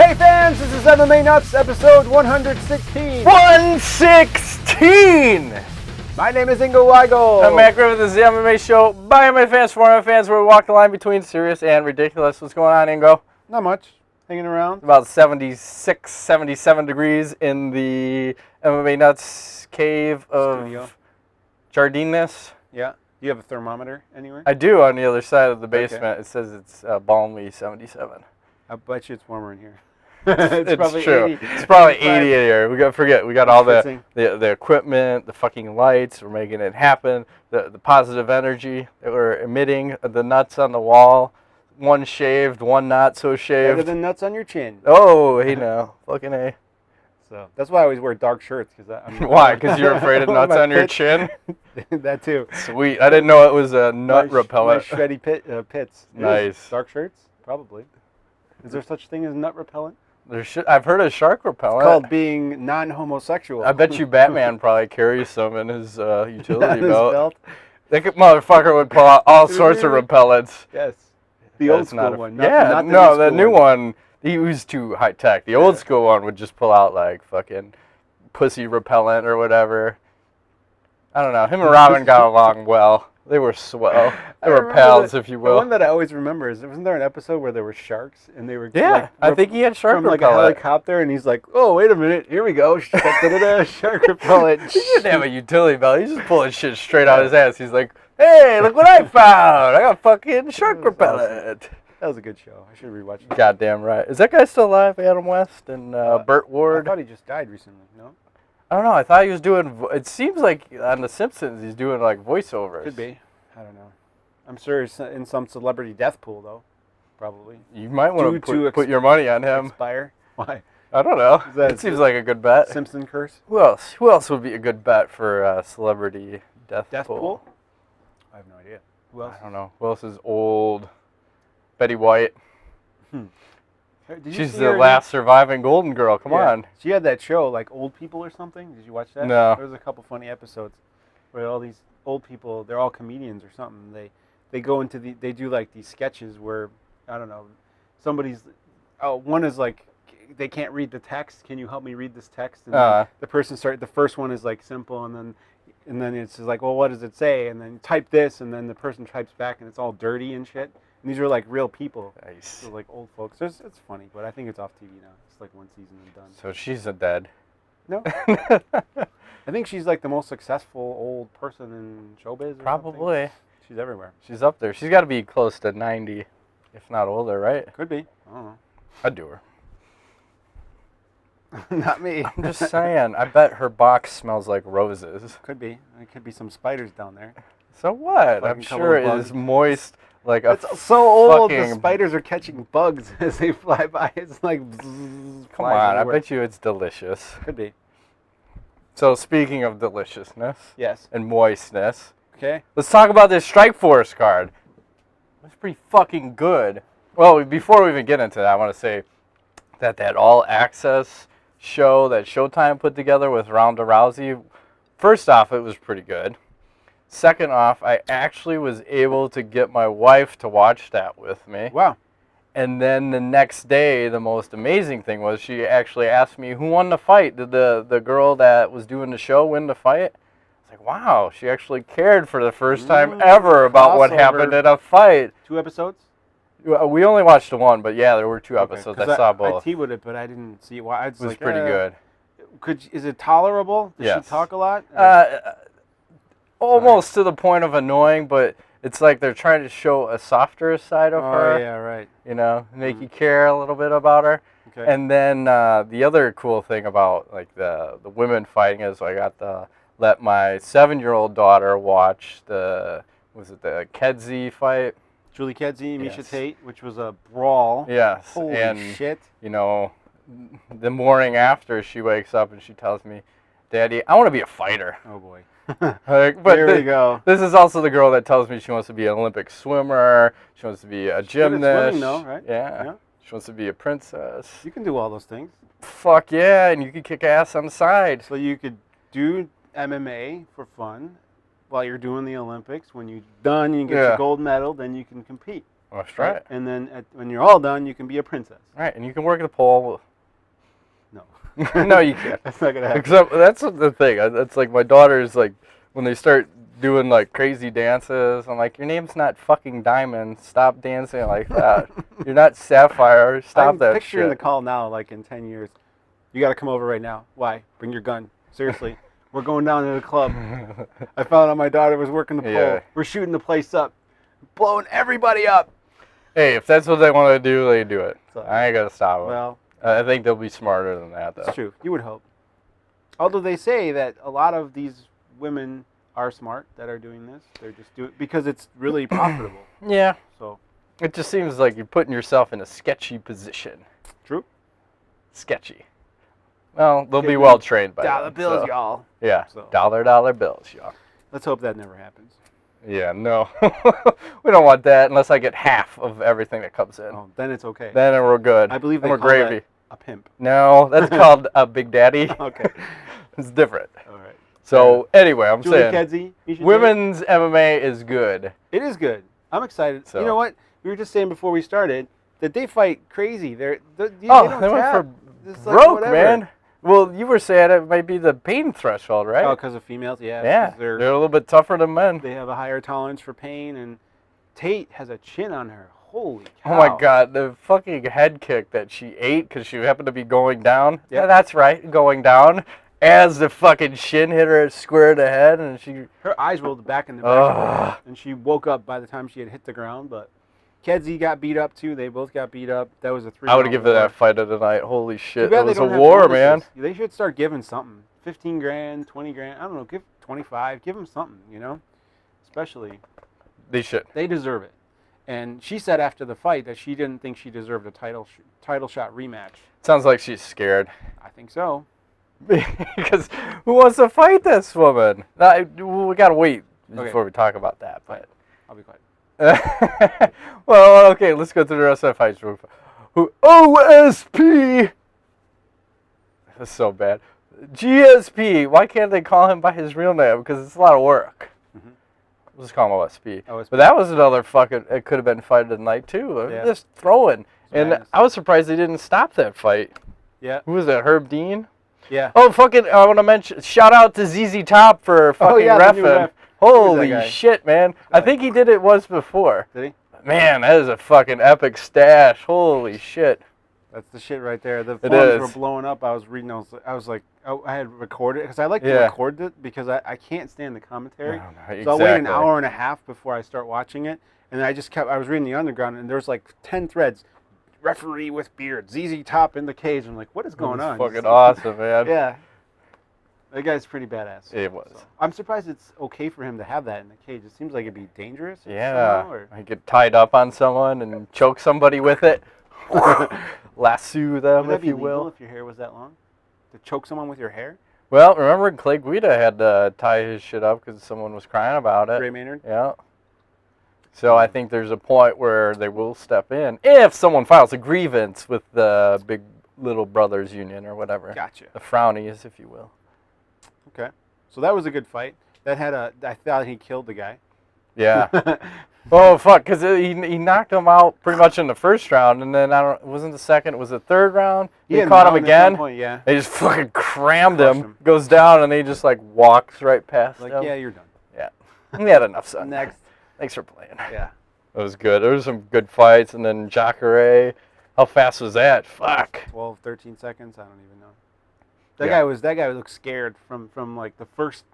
Hey fans, this is MMA Nuts, episode 116. 116! My name is Ingo Weigel. I'm Matt Griffith. This is the MMA show by MMA fans for MMA fans, where we walk the line between serious and ridiculous. What's going on, Ingo? Not much. Hanging around. About 76, 77 degrees in the MMA Nuts cave of Studio. Jardineness. Yeah. Do you have a thermometer anywhere? I do on the other side of the basement. Okay. It says it's balmy 77. I bet you it's warmer in here. It's probably true. 80. It's probably 80 in here. We got all Fixing. the equipment, the fucking lights. We're making it happen. The positive energy that we're emitting. The nuts on the wall. One shaved, one not so Better shaved. than nuts on your chin. Oh, hey now, fucking A. So that's why I always wear dark shirts. Why? Because you're afraid of nuts My on your pits. chin? That too. Sweet. I didn't know it was a nut repellent. My shreddy pits. Nice. Dark shirts? Probably. Is there such thing as nut repellent? I've heard of shark repellent. It's called being non-homosexual. I bet you Batman probably carries some in his utility On his belt. belt. That motherfucker would pull out all sorts of repellents. Yes. The old school one. Not Yeah, the no, new the school new one, he was too high tech. The old school one would just pull out like fucking pussy repellent or whatever. I don't know. Him and Robin got along well. They were swell. They were pals, if you The will. one that I always remember is, wasn't there an episode where there were sharks and they were Yeah, I think he had shark from like a repellent. helicopter, and he's like, "Oh, wait a minute, here we go, shark repellent." He didn't have a utility belt. He's just pulling shit straight out his ass. He's like, hey, look what I found. I got fucking shark That was repellent. That was a good show. I should rewatch it. Goddamn right. Is that guy still alive, Adam West and Burt I Ward? thought he just died recently. No, I don't know. I thought he was doing. It seems like on The Simpsons he's doing like voiceovers. could be. I don't know. I'm sure he's in some celebrity death pool though. Probably. You might want Due to to put your money on him. Expire. Why? I don't know. that It seems like a good bet. Simpson curse. Who else? Who else would be a good bet for celebrity death Pool? I have no idea. Who else? I don't know. Who else is old? Betty White. Did you She's see the her last surviving Golden Girl. Come on. She had that show, like Old People or something. Did you watch that? No. There was a couple funny episodes where all these old people, they're all comedians or something. They go into they do like these sketches where, I don't know, one is like, they can't read the text. Can you help me read this text? And then the first one is like simple, and then it's just like, well, what does it say? And then type this, and then the person types back, and it's all dirty and shit. And these are like real people. Nice. So like old folks. It's funny, but I think it's off TV now. It's like one season and done. So she's a dead. No. I think she's like the most successful old person in showbiz. Or Probably. something. She's everywhere. She's up there. She's got to be close to 90, if not older, right? Could be. I don't I'd do her. know. Not me. I'm just saying. I bet her box smells like roses. Could be. There could be some spiders down there. So what? Like I'm a couple sure of it bugs. is moist like a It's so old. The fucking- spiders are catching bugs as they fly by. It's like. Come on, I bet you it's delicious. Could be. So speaking of deliciousness Yes. and moistness, Okay. let's talk about this Strikeforce card. It's pretty fucking good. Well, before we even get into that, I want to say that All Access show that Showtime put together with Ronda Rousey, first off, it was pretty good. Second off, I actually was able to get my wife to watch that with me. Wow. And then the next day, the most amazing thing was she actually asked me who won the fight. Did the girl that was doing the show win the fight? I was like, wow, she actually cared for the first time ever about what happened in a fight. 2 episodes? We only watched the one, but yeah, there were 2 episodes. I saw both. I T-wood it, but I didn't see why. It was pretty good. Is it tolerable? Does Yes. she talk a lot? Almost to the point of annoying, but it's like they're trying to show a softer side of her. Oh, yeah, right. You know, make you care a little bit about her. Okay. And then the other cool thing about like the women fighting is I got to let my 7-year-old daughter watch the Kedzie fight? Julie Kedzie, Misha Yes. Tate, which was a brawl. Yes. Holy and shit. you know, the morning after she wakes up and she tells me, Daddy, I want to be a fighter. Oh boy. But There we go. This is also the girl that tells me she wants to be an Olympic swimmer. She wants to be a good at gymnast. swimming though, right? Yeah. Yeah. She wants to be a princess. You can do all those things. Fuck yeah, and you can kick ass on the side. So you could do MMA for fun while you're doing the Olympics. When you're done, you get Yeah. your gold medal, then you can compete. That's right. And then when you're all done, you can be a princess. Right, and you can work the pole. No. No, you can't. That's not gonna happen. Except that's the thing. It's like my daughter's like when they start doing like crazy dances. I'm like, your name's not fucking Diamond. Stop dancing like that. You're not Sapphire. Stop that shit. I'm picturing the call now, like in 10 years. You got to come over right now. Why? Bring your gun. Seriously. We're going down to the club. I found out my daughter was working the pole. Yeah. We're shooting the place up. Blowing everybody up. Hey, if that's what they want to do, they do it. So, I ain't gonna stop them. Well, I think they'll be smarter than that, though. it's true. You would hope. Although they say that a lot of these women are smart that are doing this. They're just doing because it's really profitable. Yeah. So It just seems like you're putting yourself in a sketchy position. true. Sketchy. Well, they'll Give be them well trained by Dollar then, bills, so. y'all. Yeah. So. Dollar bills, y'all. Let's hope that never happens. Yeah, no. We don't want that unless I get half of everything that comes in. Oh, then it's okay. Then we're good. I believe they we're call gravy. that a pimp. No, that's called a Big Daddy. Okay. It's different. All right. So, anyway, I'm Julie saying Kedzie, you should women's MMA is good. It is good. I'm excited. So. You know what? We were just saying before we started that they fight crazy. They don't They tap. went for It's like broke, whatever. man. Well, you were saying it might be the pain threshold, right? Oh, because of females? Yeah. Yeah, 'cause they're a little bit tougher than men. they have a higher tolerance for pain, and Tate has a chin on her. Holy cow. Oh my God, the fucking head kick that she ate because she happened to be going down. Yep. Yeah, that's right, going down. As the fucking shin hit her square in the head, and she... Her eyes rolled back in the back of her head, and she woke up by the time she had hit the ground, but Kedzie got beat up too. They both got beat up. That was a 3-round I would have given war. that fight of the night. Holy Too shit, bad that they was a don't have war, bonuses. man. They should start giving something. 15 grand, 20 grand. I don't know. Give 25. Give them something, you know? Especially, They should. they deserve it. And she said after the fight that she didn't think she deserved a title shot rematch. Sounds like she's scared. I think so. Because who wants to fight this woman? We gotta wait before we talk about that. But I'll be quiet. well, okay, let's go through the rest of the fights. OSP. That's so bad. GSP. Why can't they call him by his real name? Because it's a lot of work. Mhm. We'll just call him OSP. OSP. But that was another fucking. It could have been fight of the night too. Yeah. Just throwing. And madness. I was surprised they didn't stop that fight. Yeah. Who was that? Herb Dean. Yeah. Oh, fucking, I want to mention, shout out to ZZ Top for fucking the new reffing. ref. Holy guy? shit, man. I think he did it once before. Did he? Man, that is a fucking epic stash. Holy shit. That's the shit right there. The It phones were is. blowing up. I was reading. I was like, I had recorded because I like to Yeah. record it because I can't stand the commentary. No, So I'll wait an exactly. hour and a half before I start watching it, and then I was reading the Underground, and there's like 10 threads. Referee with beard, ZZ Top in the cage. I'm like, what is going on? Fucking awesome, man. Yeah. That guy's pretty badass. It was. So, I'm surprised it's okay for him to have that in the cage. It seems like it'd be dangerous. Yeah. somehow, or- I get tied up on someone and choke somebody with it. Lasso them, Would that if be you legal will. if your hair was that long? To choke someone with your hair? Well, remember Clay Guida had to tie his shit up because someone was crying about it. Ray Maynard? Yeah. So I think there's a point where they will step in if someone files a grievance with the Big Little Brothers Union or whatever. Gotcha. The Frownies, if you will. Okay. So that was a good fight. That had I thought he killed the guy. Yeah. Oh, fuck, because he knocked him out pretty much in the first round, and then, it wasn't the second, it was the third round. He had caught him mounted at some again. point, yeah. They just fucking crammed Crushed him, him. goes down, and he just, like, walks right past Like, him. yeah, you're done. Yeah. We had enough, son. Next. Thanks for playing. Yeah. It was good. There was some good fights, and then Jacare. How fast was that? Fuck. 12, 13 seconds. I don't even know. That guy looked scared from like the first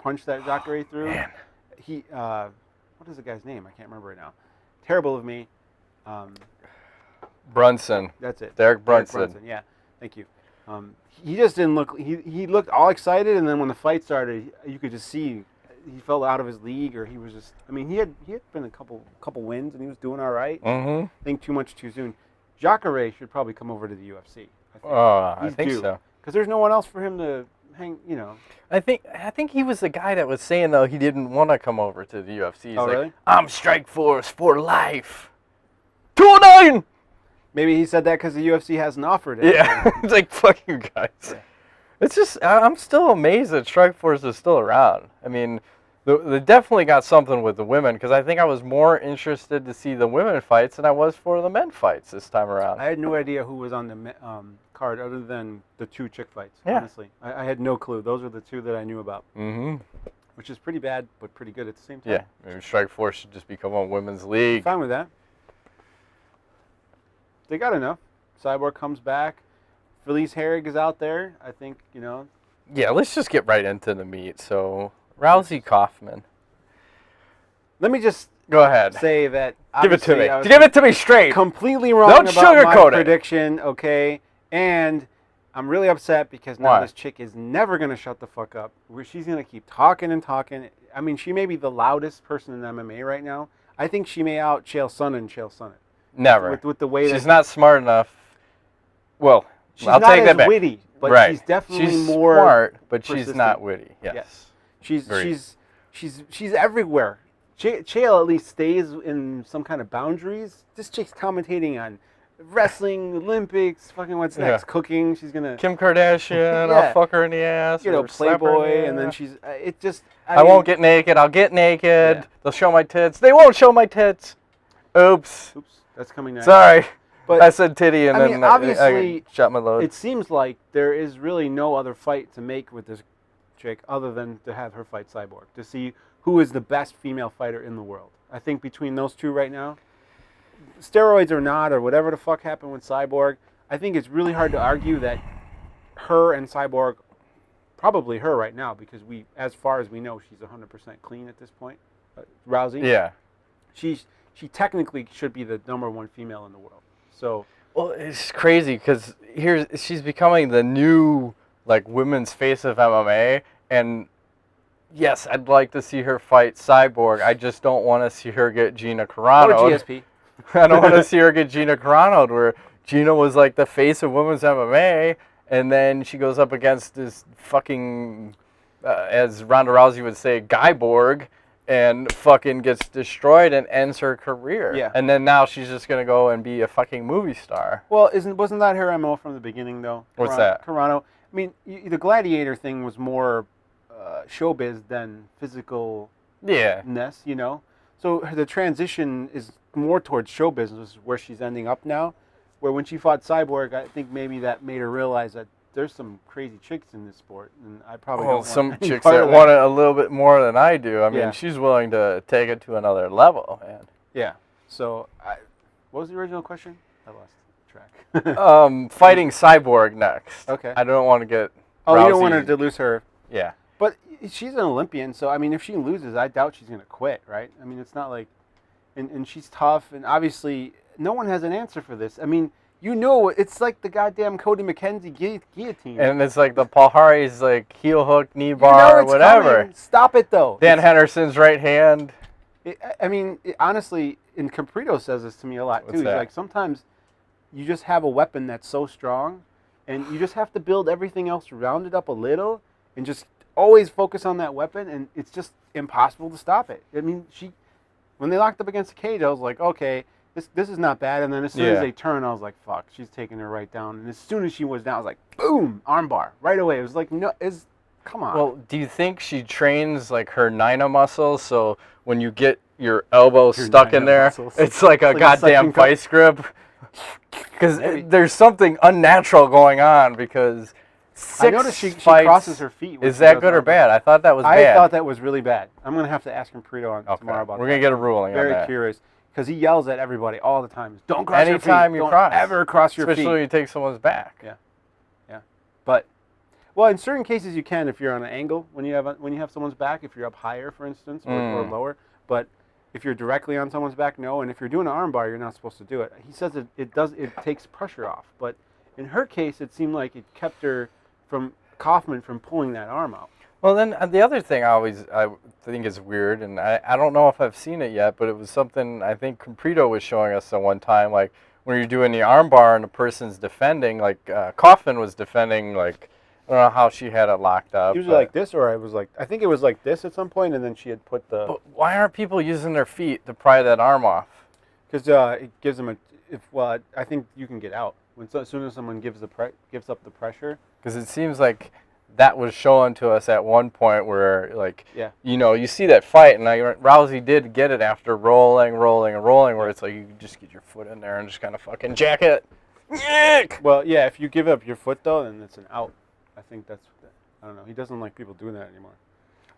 punch that Jacare threw. Man. He what is the guy's name? I can't remember right now. Terrible of me. Brunson. That's it. Derek Brunson. Yeah. Thank you. He just didn't look. He looked all excited, and then when the fight started, you could just see he felt out of his league, or he was just. I mean, he had been a couple wins, and he was doing all right. Mm-hmm. I think too much too soon. Jacare should probably come over to the UFC. I He's think due. so. Because there's no one else for him to hang. You know. I think he was the guy that was saying though he didn't want to come over to the UFC. He's Oh, like, really? I'm Strikeforce for life. 209. Maybe he said that because the UFC hasn't offered it. Yeah, it's like fuck you guys. Yeah. It's just I'm still amazed that Strikeforce is still around. I mean, They definitely got something with the women, because I think I was more interested to see the women fights than I was for the men fights this time around. I had no idea who was on the card other than the 2 chick fights. Yeah. Honestly, I had no clue. Those are the 2 that I knew about. Mm-hmm. Which is pretty bad, but pretty good at the same time. Yeah, maybe Strikeforce should just become a women's league. I'm fine with that. They got enough. Cyborg comes back. Felice Herrig is out there. I think, Yeah, let's just get right into the meat. So, Rousey Kaufman. Let me just go ahead. Say that. Give it to me. Give it to me straight. Completely wrong Don't about sugarcoat my it. prediction, okay? And I'm really upset because now this chick is never going to shut the fuck up. She's going to keep talking and talking. I mean, she may be the loudest person in MMA right now. I think she may out Chael Sonnen it. Never. With the way she's not smart enough. Well, she's I'll not take that as back. Witty, but right. she's definitely she's more smart, but persistent. she's not witty. Yes. She's everywhere. Chael at least stays in some kind of boundaries. This chick's commentating on wrestling, Olympics, fucking what's next? Cooking. She's gonna Kim Kardashian. I'll fuck her in the ass. Playboy, and then she's it just. I won't get naked. I'll get naked. Yeah. They'll show my tits. They won't show my tits. Oops. That's coming next. Sorry. But I said titty, and then obviously, I shot my load. It seems like there is really no other fight to make with this chick other than to have her fight Cyborg, to see who is the best female fighter in the world. I think between those 2 right now, steroids or not, or whatever the fuck happened with Cyborg, I think it's really hard to argue that her and Cyborg, probably her right now, because as far as we know, she's 100% clean at this point. Rousey. Yeah. She technically should be the #1 female in the world. So. Well, it's crazy because she's becoming the new women's face of MMA, and yes, I'd like to see her fight Cyborg. I just don't want to see her get Gina Carano. Or GSP. I don't want to see her get Gina Carano, where Gina was like the face of women's MMA, and then she goes up against this fucking, as Ronda Rousey would say, Guyborg, and fucking gets destroyed and ends her career. Yeah. And then now she's just gonna go and be a fucking movie star. Well, wasn't that her MO from the beginning though? What's that? Carano. I mean, the Gladiator thing was more showbiz than physicalness, So the transition is more towards show business, where she's ending up now. Where when she fought Cyborg, I think maybe that made her realize that there's some crazy chicks in this sport, and I probably don't want some any chicks part that of want it a little bit more than I do. I mean, Yeah. she's willing to take it to another level, man. Yeah. So, what was the original question? I lost track. Fighting Cyborg next. Okay. I don't want to get. Oh, Rousey. you don't want her to lose her. Yeah. But she's an Olympian, so I mean, if she loses, I doubt she's gonna quit, right? I mean, it's not like, and she's tough, and obviously, no one has an answer for this. I mean, it's like the goddamn Cody McKenzie guillotine. And it's like the Paul Harry's heel hook, knee bar, or whatever. Coming. Stop it though. Dan Henderson's right hand. Honestly, and Caprito says this to me a lot too. What's that? He's like, sometimes you just have a weapon that's so strong, and you just have to build everything else around it up a little, and just always focus on that weapon, and it's just impossible to stop it. I mean, when they locked up against the cage, I was like, okay, this is not bad. And then as soon as they turned, I was like, fuck, she's taking her right down. And as soon as she was down, I was like, boom, armbar right away. It was like, no, come on. Well, do you think she trains her Nina muscles, so when you get your elbow stuck in there, it's like a goddamn vice grip? Because there's something unnatural going on, because I noticed she crosses her feet. Is that good or bad? I thought that was bad. I thought that was really bad. I'm going to have to ask Caprito tomorrow about that. We're going to get a ruling on that. Very curious. Because he yells at everybody all the time. Don't cross your feet. Anytime you cross. Don't ever cross your feet. Especially when you take someone's back. Yeah. But, well, in certain cases you can if you're on an angle when you have someone's back. If you're up higher, for instance, or lower. But if you're directly on someone's back, no. And if you're doing an armbar, you're not supposed to do it. He says it takes pressure off. But in her case, it seemed like it kept her Kaufman from pulling that arm out. Well, then the other thing I think is weird, and I don't know if I've seen it yet, but it was something I think Caprito was showing us at one time, when you're doing the armbar and the person's defending, Kaufman was defending, I don't know how she had it locked up. Usually like this, or I think it was like this at some point, and then she had put the... But why aren't people using their feet to pry that arm off? Because it gives them I think you can get out. As soon as someone gives up the pressure. Because it seems like that was shown to us at one point where, like, Yeah. you know, you see that fight, and Rousey did get it after rolling, where it's like you just get your foot in there and just kind of fucking jack it. Yick! Well, yeah, if you give up your foot, though, then it's an out. I think that's, I don't know. He doesn't like people doing that anymore.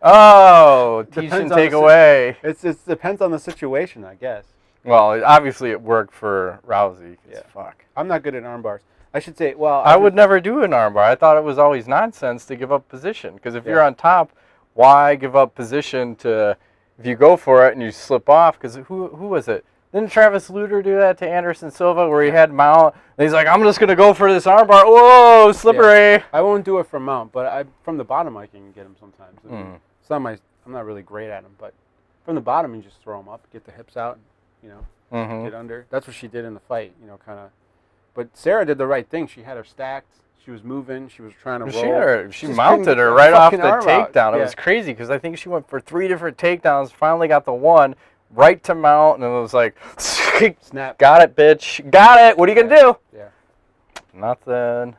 Oh, teach and take away. It depends on the situation, I guess. Well, obviously it worked for Rousey. Yeah. Fuck. I'm not good at arm bars. I should say, well... I would never do an armbar. I thought it was always nonsense to give up position. Because if you're on top, why give up position to... If you go for it and you slip off... Because who was it? Didn't Travis Luter do that to Anderson Silva where he had mount? And he's like, I'm just going to go for this armbar. Whoa, slippery. Yeah. I won't do it from mount, but from the bottom I can get him sometimes. It's not I'm not really great at them, but from the bottom you just throw them up, get the hips out, you know, get under. That's what she did in the fight, you know, kind of. But Sarah did the right thing. She had her stacked. She was moving. She was trying to roll. She mounted her right off the takedown. It Yeah. was crazy because I think she went for 3 different takedowns, finally got the one right to mount, and it was like, snap. Got it, bitch. Got it. What are you going to do? Yeah. Nothing.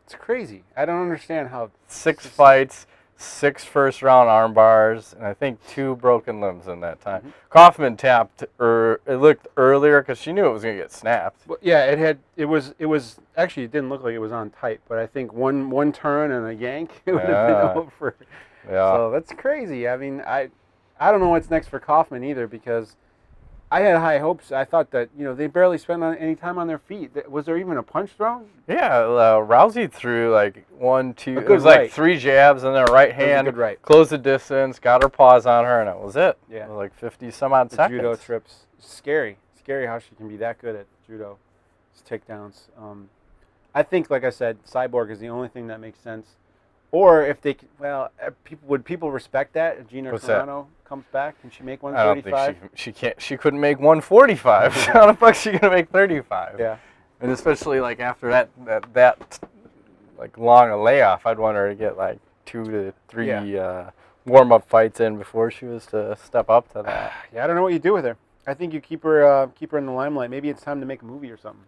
It's crazy. I don't understand how... 6 fights, 6 first-round arm bars, and I think 2 broken limbs in that time. Kaufman tapped, it looked earlier because she knew it was going to get snapped. Well, yeah, it was actually, it didn't look like it was on tight, but I think one turn and a yank, it would have been over. Yeah. So that's crazy. I mean, I don't know what's next for Kaufman either, because I had high hopes. I thought that, you know, they barely spent any time on their feet. Was there even a punch thrown? Yeah, Rousey threw like 1, 2. It was right. like 3 jabs and then right hand. Good right. Closed the distance, got her paws on her, and that was it. Yeah. It was like 50 some odd seconds. Judo trips. Scary how she can be that good at judo. It's takedowns. I think, like I said, Cyborg is the only thing that makes sense. Or if they, would people respect that if Gina Carano comes back? Can she make 135? I don't think she can't. She couldn't make 145. How the fuck is she gonna make 35? Yeah. And especially like after that like long a layoff, I'd want her to get like 2 to 3 warm-up fights in before she was to step up to that. Yeah, I don't know what you do with her. I think you keep her in the limelight. Maybe it's time to make a movie or something.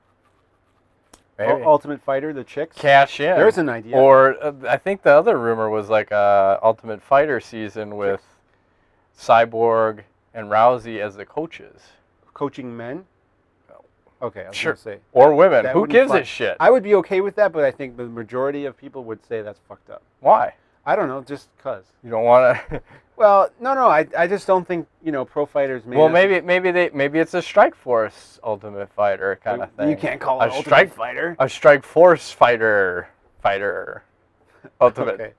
Maybe. Ultimate Fighter, the chicks. Cash in. There's an idea. Or I think the other rumor was like a Ultimate Fighter season with Cyborg and Rousey as the coaches. Coaching men? Okay, I was sure. going to say. Or women. Who gives a shit? I would be okay with that, but I think the majority of people would say that's fucked up. Why? I don't know, just because. You don't want to... Well, no, I just don't think, you know, pro fighters... Well, maybe it's a Strikeforce Ultimate Fighter kind of thing. You can't call it a Ultimate Fighter. A Strikeforce fighter. Ultimate. Okay.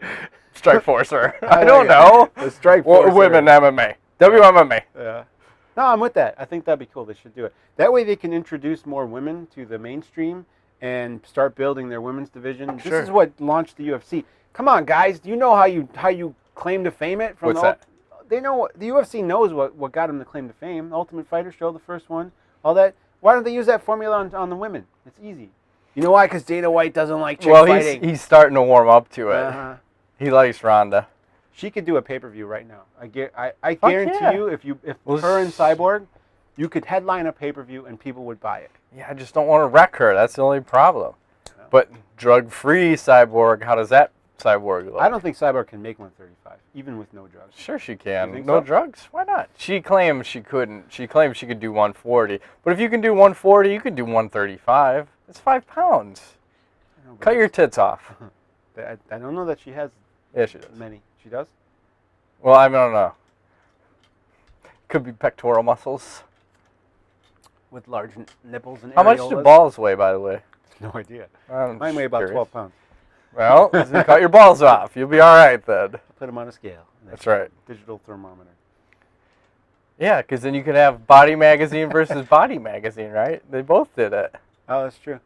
Strikeforcer. I don't know. The Strikeforce. Or women MMA. WMMA. Yeah. No, I'm with that. I think that'd be cool. They should do it. That way they can introduce more women to the mainstream and start building their women's division. Sure. This is what launched the UFC. Come on, guys. Do you know how you claim to fame it? What's that? They know, the UFC knows what got them to claim to fame. The Ultimate Fighter show, the first one, all that. Why don't they use that formula on the women? It's easy. You know why? Because Dana White doesn't like chick fighting. Well, he's starting to warm up to it. He likes Ronda. She could do a pay-per-view right now. I guarantee you, if her and Cyborg, you could headline a pay-per-view and people would buy it. Yeah, I just don't want to wreck her. That's the only problem. No. But drug-free Cyborg, how does that Cyborg look? I don't think Cyborg can make 135, even with no drugs. Sure she can. No drugs? Why not? She claims she couldn't. She claims she could do 140. But if you can do 140, you can do 135. It's 5 pounds. Cut your tits off. I don't know that she has she does. many. She does? Well, I don't know. Could be pectoral muscles. With large nipples and areolas. How much do balls weigh, by the way? No idea. Mine weigh about 12 pounds. Well, cut your balls off. You'll be all right then. Put them on a scale. That's right. Digital thermometer. Yeah, because then you could have Body Magazine versus Body Magazine, right? They both did it. Oh, that's true.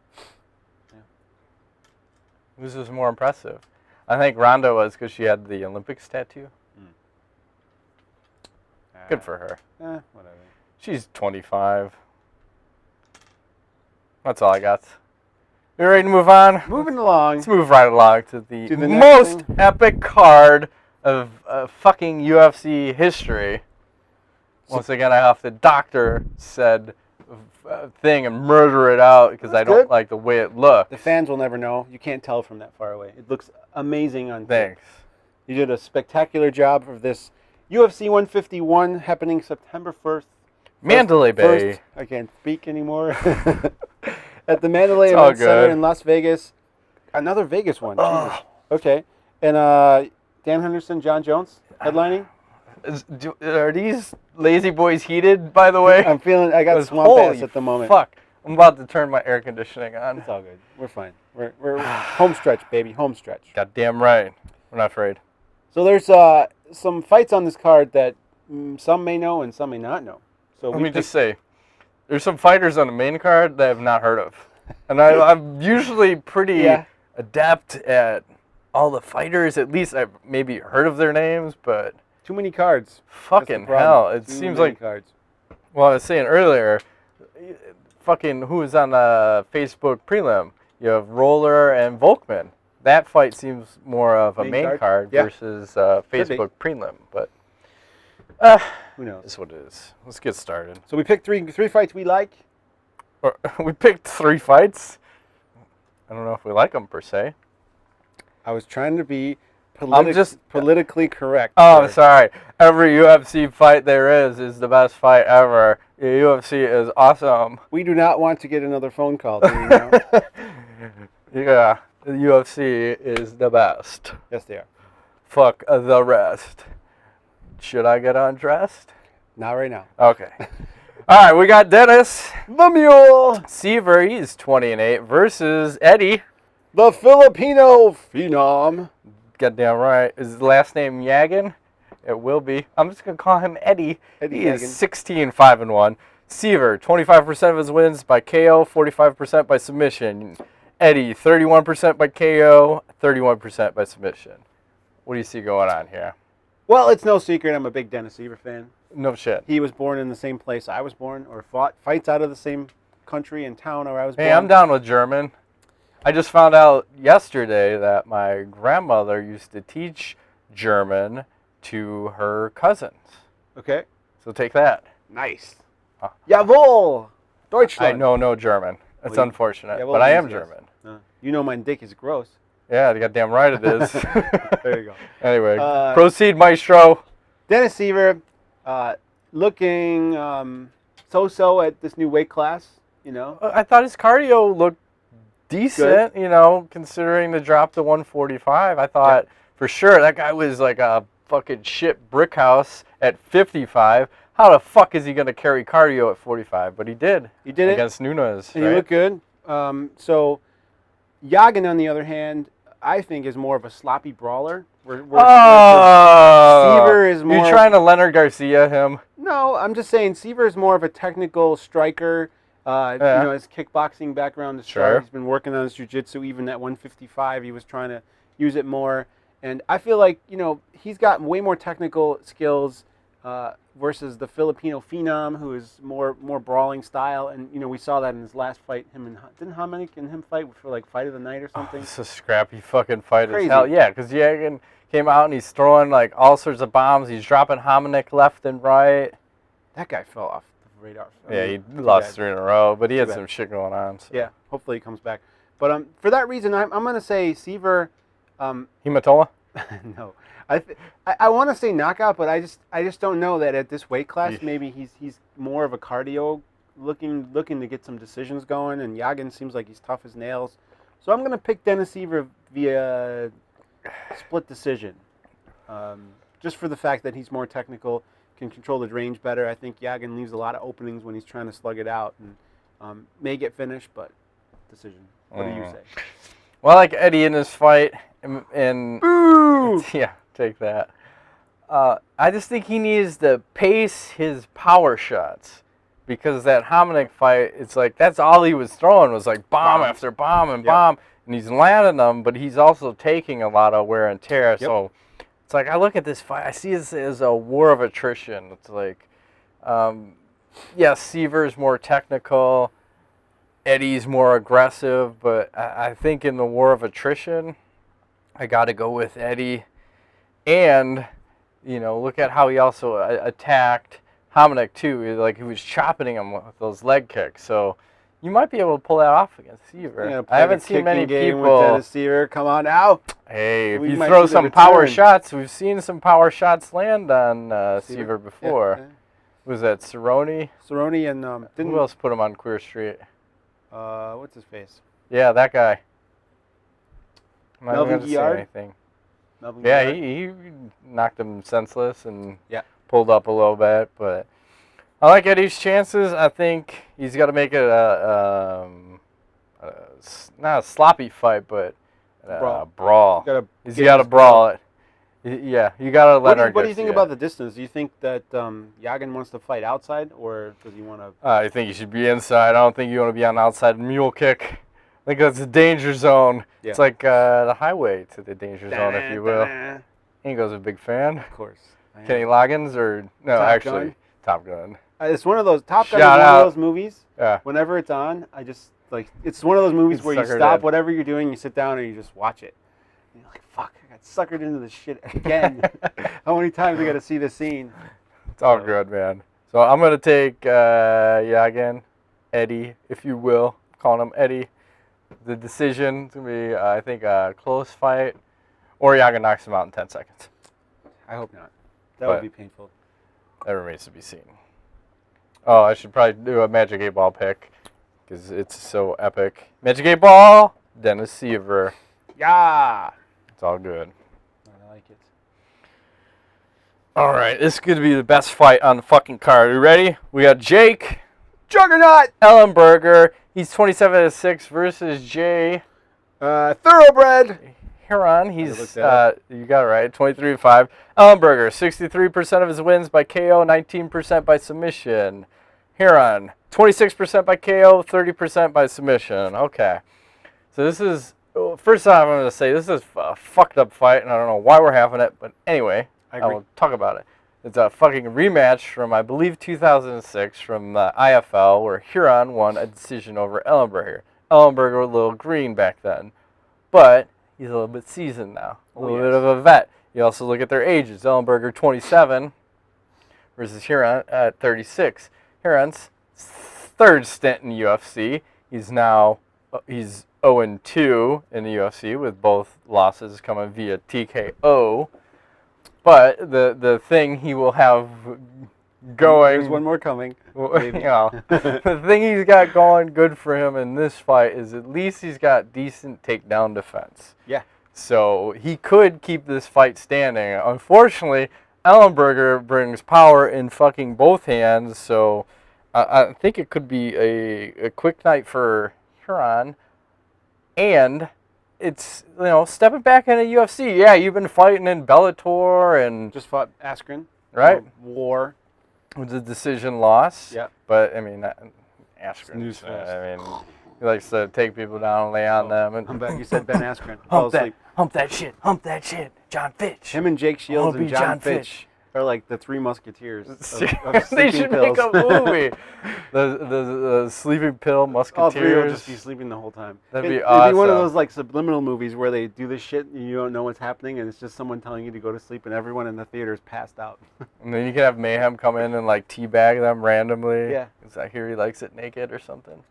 Yeah. Whose was more impressive? I think Ronda was because she had the Olympics tattoo. Good for her. Whatever. She's 25. That's all I got. You ready to move on? Moving along. Let's move right along to the most most epic card of fucking UFC history. Once again, I have the doctor said thing and murder it out because I don't like the way it looks. The fans will never know. You can't tell from that far away. It looks amazing on tape. Thanks. You did a spectacular job of this UFC 151 happening September 1st. Mandalay Bay. I can't speak anymore. At the Mandalay It's all Event Center good. in Las Vegas. Another Vegas one. Oh. Jesus. Okay. And Dan Henderson, Jon Jones headlining. Are these lazy boys heated, by the way? I'm feeling, I got 'Cause swamp ass at the moment. Fuck. I'm about to turn my air conditioning on. It's all good. We're fine. We're home stretch, baby. Home stretch. Goddamn right. We're not afraid. So there's some fights on this card that some may know and some may not know. So Let me just say, there's some fighters on the main card that I've not heard of. And I'm usually pretty adept at all the fighters. At least I've maybe heard of their names, but... Too many cards. Fucking hell. It seems like... cards. Well, I was saying earlier, fucking who was on the Facebook prelim? You have Roller and Volkman. That fight seems more of a main card versus Facebook prelim, but who knows? That's what it is. Let's get started. So we picked three fights we like. We picked 3 fights. I don't know if we like them per se. I was trying to be politically correct. Oh, I'm sorry. Every UFC fight there is the best fight ever. The UFC is awesome. We do not want to get another phone call. Do you know? Yeah, the UFC is the best. Yes, they are. Fuck the rest. Should I get undressed? Not right now. Okay. All right, we got Denis, The Mule. Siver, he's 20-8 versus Eddie, the Filipino Phenom. Goddamn right. Is his last name Yagin? It will be. I'm just gonna call him Eddie. Eddie He Yagin. is 16-5-1. Siver, 25% of his wins by KO, 45% by submission. Eddie, 31% by KO, 31% by submission. What do you see going on here? Well, it's no secret I'm a big Denis Siver fan. No shit. He was born in the same place I was born, or fights out of the same country and town where I was born. Hey, I'm down with German. I just found out yesterday that my grandmother used to teach German to her cousins. Okay. So take that. Nice. Jawohl. Deutschland. I know no German. It's unfortunate, jawohl but I am means yes. German. You know my dick is gross. Yeah, goddamn right it is. There you go. Anyway, proceed, maestro. Denis Siver, looking so-so at this new weight class, you know. I thought his cardio looked decent, you know, considering the drop to 145. I thought for sure that guy was like a fucking shit brick house at 55. How the fuck is he going to carry cardio at 45? But he did. He did against Nunes. And he looked good. So Yagin, on the other hand, I think is more of a sloppy brawler. Siver is more... You're trying to Leonard Garcia him? No, I'm just saying Siver is more of a technical striker. You know, his kickboxing background is strong. He's been working on his jiu-jitsu. Even at 155, he was trying to use it more. And I feel like, you know, he's got way more technical skills versus the Filipino Phenom, who is more brawling style. And, you know, we saw that in his last fight. Didn't Hominick and him fight for, like, fight of the night or something? It's a scrappy fucking fight Crazy. as hell. Yeah, because Yagin came out and he's throwing, like, all sorts of bombs. He's dropping Hominick left and right. That guy fell off the radar. Yeah, he lost 3 in a row, but he had some shit going on. So. Yeah, hopefully he comes back. But for that reason, I'm going to say Siver... Hematola? No. I want to say knockout, but I just don't know that at this weight class. Maybe he's more of a cardio looking to get some decisions going, and Yagin seems like he's tough as nails. So I'm going to pick Denis Siver via split decision, just for the fact that he's more technical, can control the range better. I think Yagin leaves a lot of openings when he's trying to slug it out, and may get finished, but decision. What do you say? Well, I like Eddie in this fight, and Boo! Yeah, take that. I just think he needs to pace his power shots, because that Hominick fight, it's like that's all he was throwing was like bomb after bomb and bomb, and he's landing them, but he's also taking a lot of wear and tear. So it's like I look at this fight, I see this as a war of attrition. It's like, yes, Siver's more technical. Eddie's more aggressive, but I think in the war of attrition, I got to go with Eddie. And, you know, look at how he also attacked Hominick too. Like he was chopping him with those leg kicks. So you might be able to pull that off against Siver. I haven't seen many people. With Denis Siver. Come on now. Hey, if you throw some power shots, we've seen some power shots land on Siver before. Yeah. Was that Cerrone? Cerrone and who else put him on Queer Street? What's his face? Yeah, that guy. I'm not going to say anything. He knocked him senseless and pulled up a little bit, but I like Eddie's chances. I think he's got to make it not a sloppy fight, but a brawl. He's got to brawl it. Yeah, you got to let her. What do you think about the distance? Do you think that Yagin wants to fight outside, or does he want to? I think he should be inside. I don't think you want to be on the outside mule kick. I think that's a danger zone. Yeah. It's like the highway to the danger zone, if you will. Ingo's a big fan. Of course. Kenny Loggins or no, Top Gun. It's one of those Top Gun is one of those movies. Yeah. Whenever it's on, I just like it's one of those movies where you stop whatever you're doing, you sit down and you just watch it. And you're like, fuck, I got suckered into this shit again. How many times I got to see this scene? It's all good, man. So I'm gonna take Yagin, Eddie, if you will, calling him Eddie. The decision's gonna be, I think, a close fight, or Yagin knocks him out in 10 seconds. I hope not. That would be painful. That remains to be seen. Oh, I should probably do a Magic 8 Ball pick because it's so epic. Magic 8 Ball, Denis Siver. Yeah. It's all good. I like it. All right, this is going to be the best fight on the fucking card. You ready? We got Jake Juggernaut Ellenberger. He's 27-6 versus Jay Thoroughbred Hieron. He's you got it right. 23-5. Ellenberger, 63% of his wins by KO, 19% by submission. Hieron, 26% by KO, 30% by submission. Okay. So this is first off, I'm going to say this is a fucked up fight, and I don't know why we're having it, but anyway, I will talk about it. It's a fucking rematch from, I believe, 2006 from IFL, where Hieron won a decision over Ellenberger. Ellenberger was a little green back then, but he's a little bit seasoned now, a little bit of a vet. You also look at their ages. Ellenberger, 27, versus Hieron at 36. Hieron's third stint in UFC. He's 0-2 in the UFC, with both losses coming via TKO. But the thing he will have going... There's one more coming. The thing he's got going good for him in this fight is at least he's got decent takedown defense. Yeah. So he could keep this fight standing. Unfortunately, Ellenberger brings power in fucking both hands, so I think it could be a quick night for Hieron. And it's, stepping back into UFC. Yeah, you've been fighting in Bellator and... Just fought Askren. Right. War. With a decision loss. Yeah. But, I mean, Askren. He likes to take people down and lay on them. And you said Ben Askren. Hump that shit. John Fitch. Him and Jake Shields and John Fitch are like the three musketeers of they should pills. make a movie. the sleeping pill musketeers. All three will just be sleeping the whole time. That'd be awesome. It'd be one of those like subliminal movies where they do this shit and you don't know what's happening and it's just someone telling you to go to sleep and everyone in the theater is passed out. And then you can have Mayhem come in and like teabag them randomly. Yeah. Because I hear he likes it naked or something.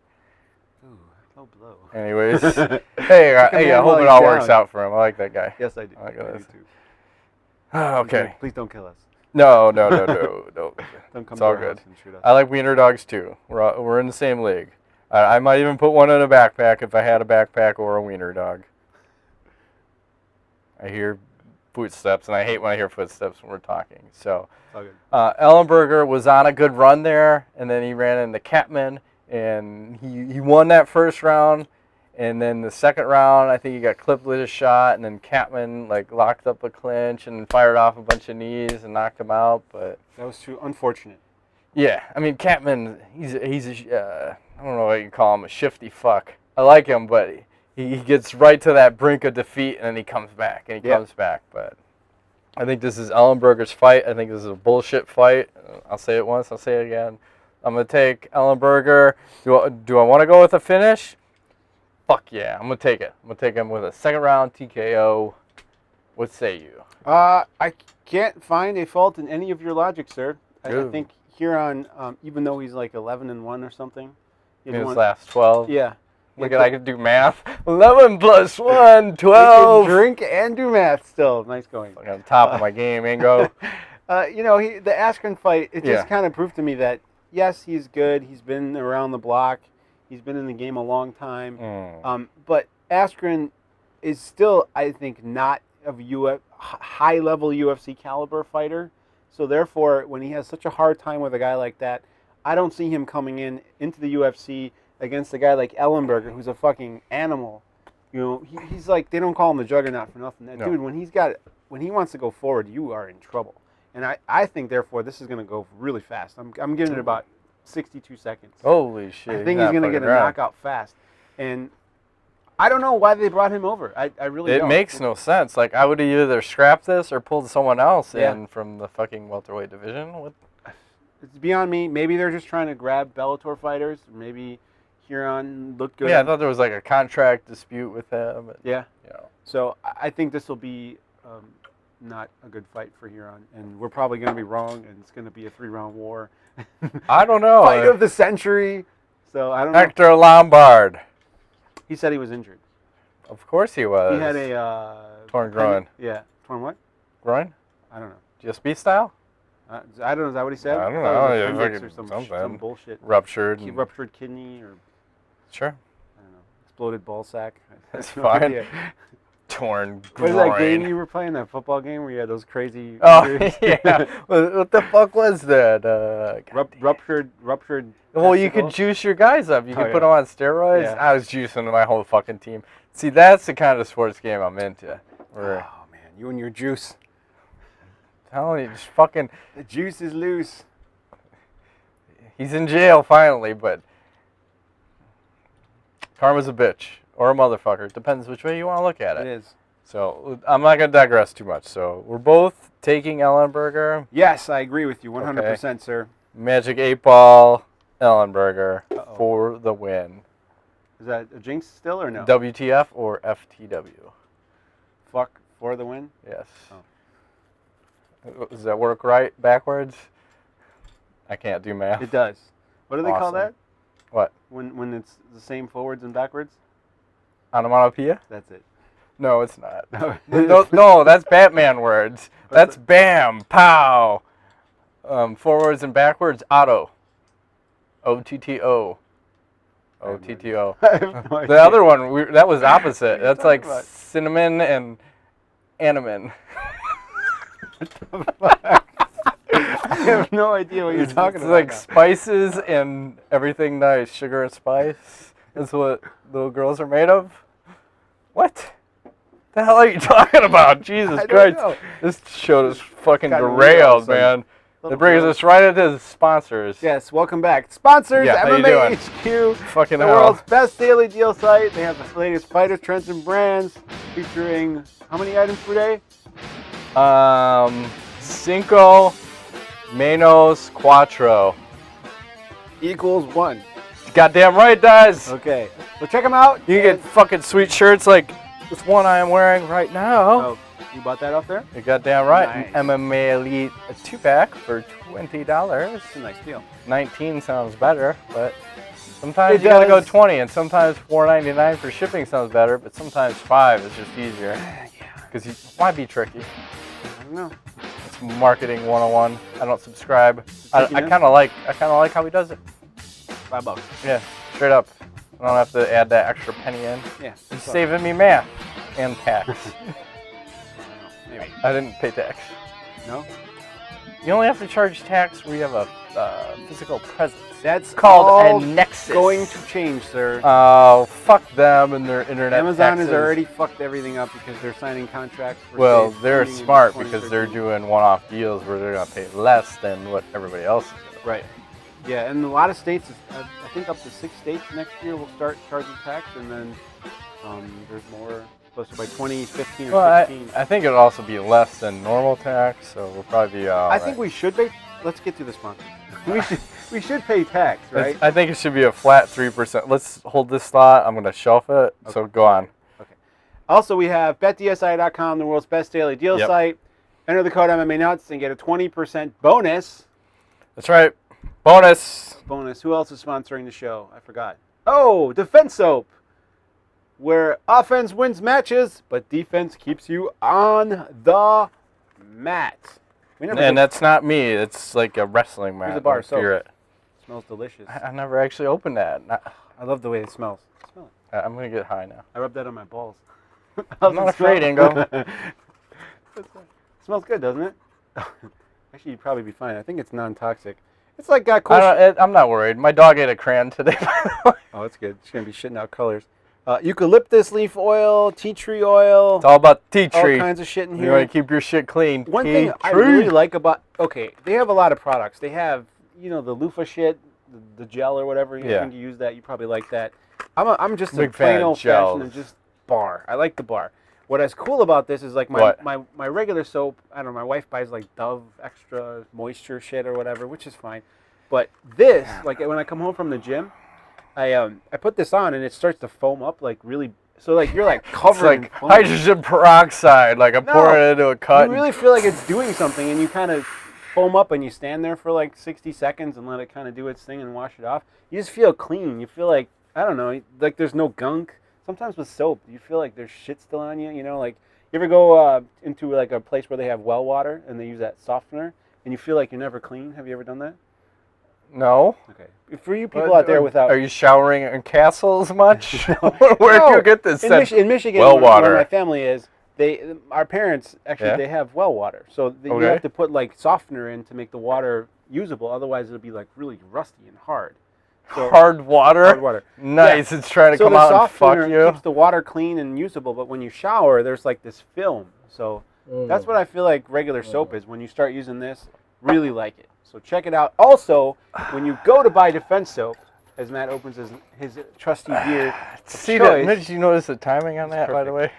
Ooh, low blow. Anyways, hey, I hope it all works out for him. I like that guy. Yes, I do. I do too. Okay. Please don't kill us. No. Don't come it's all to our good. house and shoot us. I like wiener dogs too. We're in the same league. I might even put one in a backpack if I had a backpack or a wiener dog. I hear footsteps, and I hate when I hear footsteps when we're talking. So, Ellenberger was on a good run there, and then he ran into Kaufman, and he won that first round. And then the second round, I think he got clipped with a shot, and then Kaufman locked up a clinch and fired off a bunch of knees and knocked him out. But that was too unfortunate. Yeah, I mean Kaufman, he's a I don't know what you call him, a shifty fuck. I like him, but he gets right to that brink of defeat, and then he comes back comes back. But I think this is Ellenberger's fight. I think this is a bullshit fight. I'll say it once, I'll say it again. I'm gonna take Ellenberger. Do I want to go with a finish? Fuck yeah, I'm going to take it. I'm going to take him with a second round TKO. What say you? I can't find a fault in any of your logic, sir. I think Hieron, even though he's like 11-1 or something. In his last 12. Yeah. Look at I can do math. 11 plus 1, 12. You can drink and do math still. Nice going. Like on top of my game, Ingo. The Askren fight, it just kind of proved to me that, yes, he's good. He's been around the block. He's been in the game a long time. But Askren is still, I think, not a high-level UFC caliber fighter. So therefore, when he has such a hard time with a guy like that, I don't see him coming into the UFC against a guy like Ellenberger, who's a fucking animal. He's like, they don't call him the juggernaut for nothing. That dude, when he wants to go forward, you are in trouble. And I think, therefore, this is going to go really fast. I'm giving it about 62 seconds. Holy shit. I think he's going to get a knockout fast. And I don't know why they brought him over. I really don't. It makes no sense. Like, I would have either scrapped this or pulled someone else in from the fucking welterweight division. It's beyond me. Maybe they're just trying to grab Bellator fighters. Maybe Hieron looked good. Yeah, I thought there was like a contract dispute with him. Yeah. So I think this will be not a good fight for Hieron, and we're probably going to be wrong, and it's going to be a 3-round war. I don't know. Fight of the century. So I don't know. Hector Lombard. He said he was injured. Of course he was. He had a torn groin. Yeah. Torn what? Groin? I don't know. GSP style? I don't know. Is that what he said? I don't know. It was some bullshit. Ruptured kidney or... Sure. I don't know. Exploded ball sack. That's fine. Torn groin. What was that game you were playing? That football game where you had those crazy... Oh, yeah. What the fuck was that? Ruptured... Well, you could juice your guys up. You could put them on steroids. Yeah. I was juicing my whole fucking team. See, that's the kind of sports game I'm into. Oh, man. You and your juice. Telling you, just fucking... The juice is loose. He's in jail finally, but... Karma's a bitch. Or a motherfucker. Depends which way you want to look at it. It is. So, I'm not going to digress too much. So, we're both taking Ellenberger. Yes, I agree with you 100%, sir. Magic 8 Ball, Ellenberger for the win. Is that a jinx still or no? WTF or FTW? Fuck for the win? Yes. Oh. Does that work right backwards? I can't do math. It does. What do they call that? What? When it's the same forwards and backwards? Onomatopoeia? That's it. No, it's not. No, that's Batman words. That's bam, pow. Forwards and backwards, auto. O-T-T-O. O-T-T-O. The other one, that was opposite. That's like cinnamon and animan. What the fuck? I have no idea what you're talking about. It's like spices and everything nice. Sugar and spice. That's what little girls are made of. What? The hell are you talking about? Jesus Christ. Know. This show is fucking derailed, man. That brings us right into the sponsors. Yes, welcome back. Sponsors, MMA HQ, fucking the world's best daily deal site. They have the latest fighter trends and brands featuring how many items per day? Cinco, menos, cuatro. Equals 1. Goddamn right, guys. Okay. Well, check them out. You can get fucking sweet shirts like this one I am wearing right now. Oh, you bought that off there? You're goddamn right. Nice. MMA Elite 2-pack for $20. It's a nice deal. 19 sounds better, but sometimes you gotta go 20, and sometimes $4.99 for shipping sounds better, but sometimes $5 is just easier. Yeah. Because why be tricky? I don't know. It's marketing 101. I don't subscribe. I kind of like how he does it. $5. Yeah, straight up. I don't have to add that extra penny in. Yeah. He's saving me math and tax. Maybe. I didn't pay tax. No? You only have to charge tax where you have a physical presence. That's called a nexus. Going to change, sir. Oh, fuck them and their internet Amazon taxes. has already fucked everything up because they're signing contracts for Well, states they're ending in smart because they're 2013. doing one-off deals where they're going to pay less than what everybody else is doing. Right. Yeah, and a lot of states, I think up to 6 states next year will start charging tax, and then there's more, supposed to by 2015 or 16. I think it'll also be less than normal tax, so we'll probably be all I think we should pay, let's get to the sponsor. We should pay tax, right? I think it should be a flat 3%. Let's hold this thought. I'm going to shelf it, so go on. Okay. Also, we have betdsi.com, the world's best daily deal site. Enter the code MMA Nuts and get a 20% bonus. That's right. Bonus. Bonus. Who else is sponsoring the show? I forgot. Oh, Defense Soap, where offense wins matches, but defense keeps you on the mat. And that's not me. It's like a wrestling mat. Here's a bar of soap. It smells delicious. I never actually opened that. I love the way it smells. Smell it. I'm going to get high now. I rubbed that on my balls. I'm not afraid, Ingo. It smells good, doesn't it? Actually, you'd probably be fine. I think it's non-toxic. It's like got cool. I'm not worried. My dog ate a crayon today. Oh, that's good. She's going to be shitting out colors. Eucalyptus leaf oil, tea tree oil. It's all about tea tree. All kinds of shit in here. You want to keep your shit clean. One thing I really like about... Okay, they have a lot of products. They have, the loofah shit, the gel or whatever. You think you use that. You probably like that. I'm just a plain old-fashioned and just bar. I like the bar. What is cool about this is like my regular soap, I don't know, my wife buys like Dove extra moisture shit or whatever, which is fine. But this, like when I come home from the gym, I put this on and it starts to foam up like really, so like you're like covered in foam. Hydrogen peroxide, like I'm pouring it into a cut. You really feel like it's doing something and you kind of foam up and you stand there for like 60 seconds and let it kind of do its thing and wash it off. You just feel clean. You feel like, I don't know, like there's no gunk. Sometimes with soap, you feel like there's shit still on you, like you ever go into like a place where they have well water and they use that softener and you feel like you're never clean? Have you ever done that? No. Okay. For you people out there without... Are you showering in castles much? Where do you get this? In Michigan, well water. Where my family is, our parents, actually, they have well water. So you have to put like softener in to make the water usable. Otherwise, it'll be like really rusty and hard. So, hard water? Hard water. Nice. Yeah. It's trying to come out and fuck you. So the softener keeps the water clean and usable, but when you shower, there's like this film. So that's what I feel like regular soap is. When you start using this, really like it. So check it out. Also, when you go to buy Defense Soap, as Matt opens his trusty beer, did you notice the timing on that, by the way?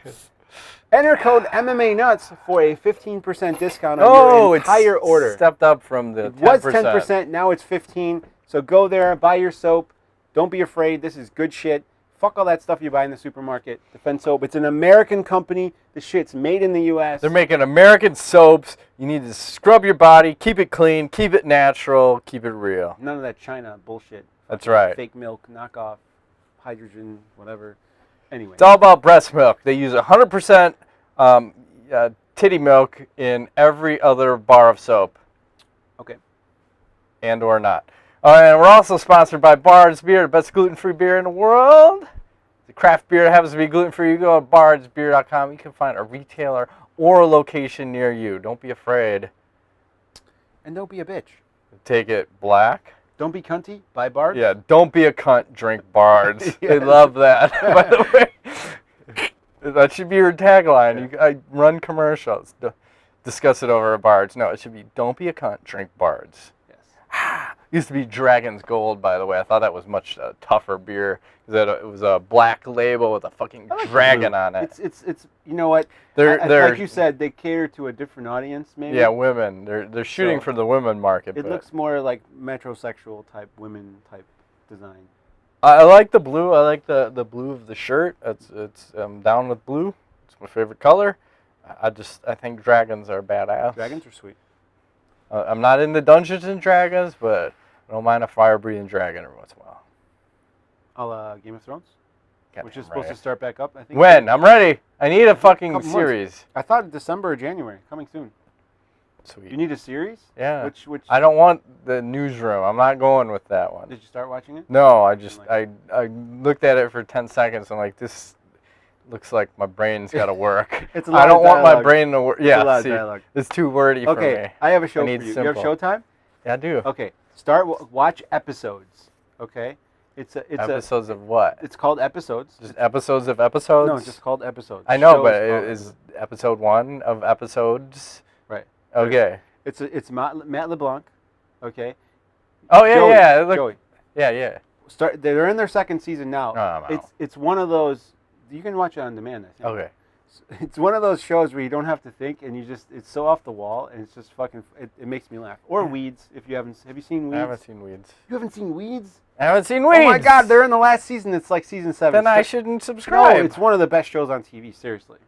Enter code MMA Nuts for a 15% discount on your entire order. Stepped up from the 10%. It was 10%, now it's 15%. So go there, buy your soap. Don't be afraid. This is good shit. Fuck all that stuff you buy in the supermarket. Defense Soap. It's an American company. The shit's made in the U.S. They're making American soaps. You need to scrub your body, keep it clean, keep it natural, keep it real. None of that China bullshit. That's right. Fake milk, knockoff, hydrogen, whatever. Anyway. It's all about breast milk. They use 100% titty milk in every other bar of soap. Okay. And or not. And we're also sponsored by Bard's Beer, the best gluten-free beer in the world. The craft beer happens to be gluten-free. You go to bardsbeer.com. You can find a retailer or a location near you. Don't be afraid. And don't be a bitch. Take it black. Don't be cunty. Buy Bards. Yeah, don't be a cunt. Drink Bards. Yes. I love that, by the way. That should be your tagline. Yeah. I run commercials. Discuss it over at Bards. No, it should be don't be a cunt. Drink Bards. Used to be Dragon's Gold, by the way. I thought that was much tougher beer. It was a black label with a fucking dragon on it. It's you know what? They're like you said, they cater to a different audience, maybe. Yeah, women. They're shooting for the women market. It looks more like metrosexual type women type design. I like the blue. I like the blue of the shirt. It's down with blue. It's my favorite color. I think dragons are badass. Dragons are sweet. I'm not into Dungeons and Dragons, but I don't mind a fire-breathing dragon every once in a while. Game of Thrones, which is supposed to start back up. I think. When? I'm ready. I need a fucking series. Months. I thought December or January. Coming soon. Sweet. You need a series? Yeah. Which? I don't want the newsroom. I'm not going with that one. Did you start watching it? No, I looked at it for 10 seconds. I'm like, this looks like my brain's got to work. It's a lot I don't of want my brain to work. Yeah, it's a lot of dialogue. It's too wordy for me. Okay, I have a show for you. Simple. You have Showtime? Yeah, I do. Okay, watch episodes. Okay, it's episodes of what? It's called episodes. Just episodes of episodes? No, it's just called episodes. I know, but is episode 1 of episodes? Right. Okay. It's Matt LeBlanc. Okay. Oh yeah, Joey, yeah. Joey. Yeah. They're in their second season now. I'm out. It's one of those. You can watch it on demand, I think. Okay. It's one of those shows where you don't have to think, and it's so off the wall, and it's just fucking. It makes me laugh. Or Weeds, if you haven't. Have you seen Weeds? I haven't seen Weeds. You haven't seen Weeds? I haven't seen Weeds. Oh my God, they're in the last season. It's like season 7. Then I shouldn't subscribe. No, it's one of the best shows on TV. Seriously,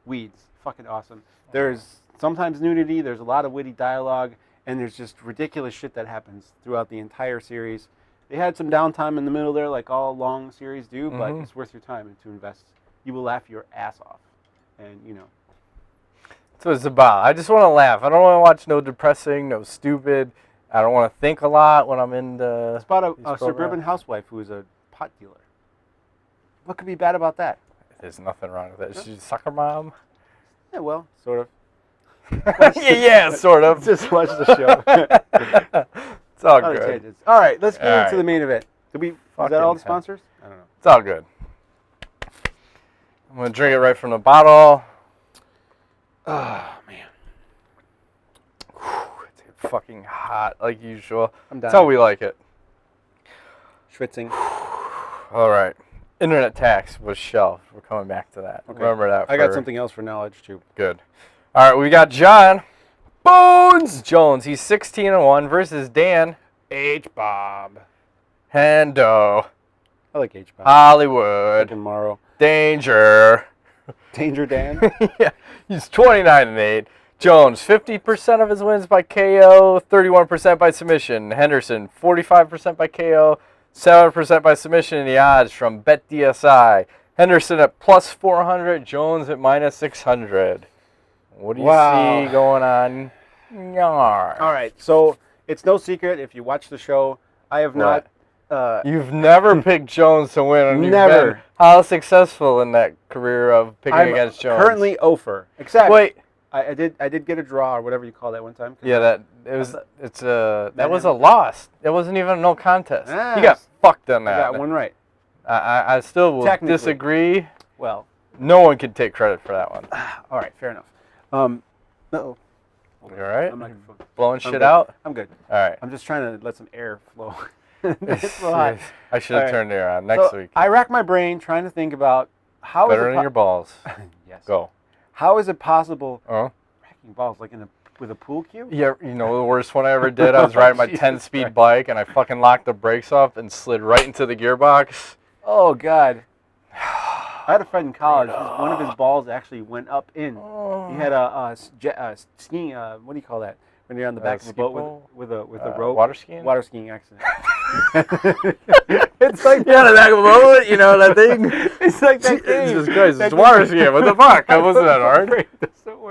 Weeds, fucking awesome. There's sometimes nudity. There's a lot of witty dialogue, and there's just ridiculous shit that happens throughout the entire series. They had some downtime in the middle there, like all long series do, but it's worth your time to invest. You will laugh your ass off, and That's what it's about. I just want to laugh. I don't want to watch no depressing, no stupid. I don't want to think a lot when I'm in the. It's about a suburban housewife who is a pot dealer. What could be bad about that? There's nothing wrong with that. She's a soccer mom. Yeah, well, sort of. yeah, sort of. Just watch the show. It's all good. All right, let's get All into the main event. Is that all the sponsors? I don't know. It's all good. I'm going to drink it right from the bottle. Oh, man. It's fucking hot like usual. I'm dying. That's how we like it. Schwitzing. All right. Internet tax was shelved. We're coming back to that. Okay. Remember that. I got something else for knowledge, too. Good. All right, we got Jon Bones Jones. He's 16-1 versus Dan H-Bob Hendo. I like H-Bob. Hollywood. Tomorrow. Danger. Danger Dan? Yeah. He's 29-8. Jones, 50% of his wins by KO, 31% by submission. Henderson, 45% by KO, 7% by submission in the odds from BetDSI. Henderson at plus 400, Jones at minus 600. What do you see going on? All right, so it's no secret if you watch the show, I have not. You've never picked Jones to win. And never. You've been how successful in that career of picking against Jones? Currently 0-for. Except wait, I did get a draw or whatever you call that one time. Yeah, that was a loss. It wasn't even a no contest. Ah, You got fucked on that. I got one right. I still will disagree. Well, no one can take credit for that one. All right, fair enough. Uh-oh. You all right? I'm blowing shit out? I'm good. All right. I'm just trying to let some air flow. It's so hot. I should have turned the air on next week. I rack my brain trying to think about how better than your balls. Yes. Go. How is it possible racking balls like with a pool cue? Yeah, you know the worst one I ever did? I was riding my 10-speed bike and I fucking locked the brakes off and slid right into the gearbox. Oh God. I had a friend in college. One of his balls actually went up in. He had a skiing. What do you call that? When you're on the back of a boat with a rope. Water skiing. Water skiing accident. It's like on the back of a boat. You know that thing. It's like that game. Jesus Christ! It's water skiing. What the fuck? That wasn't that hard.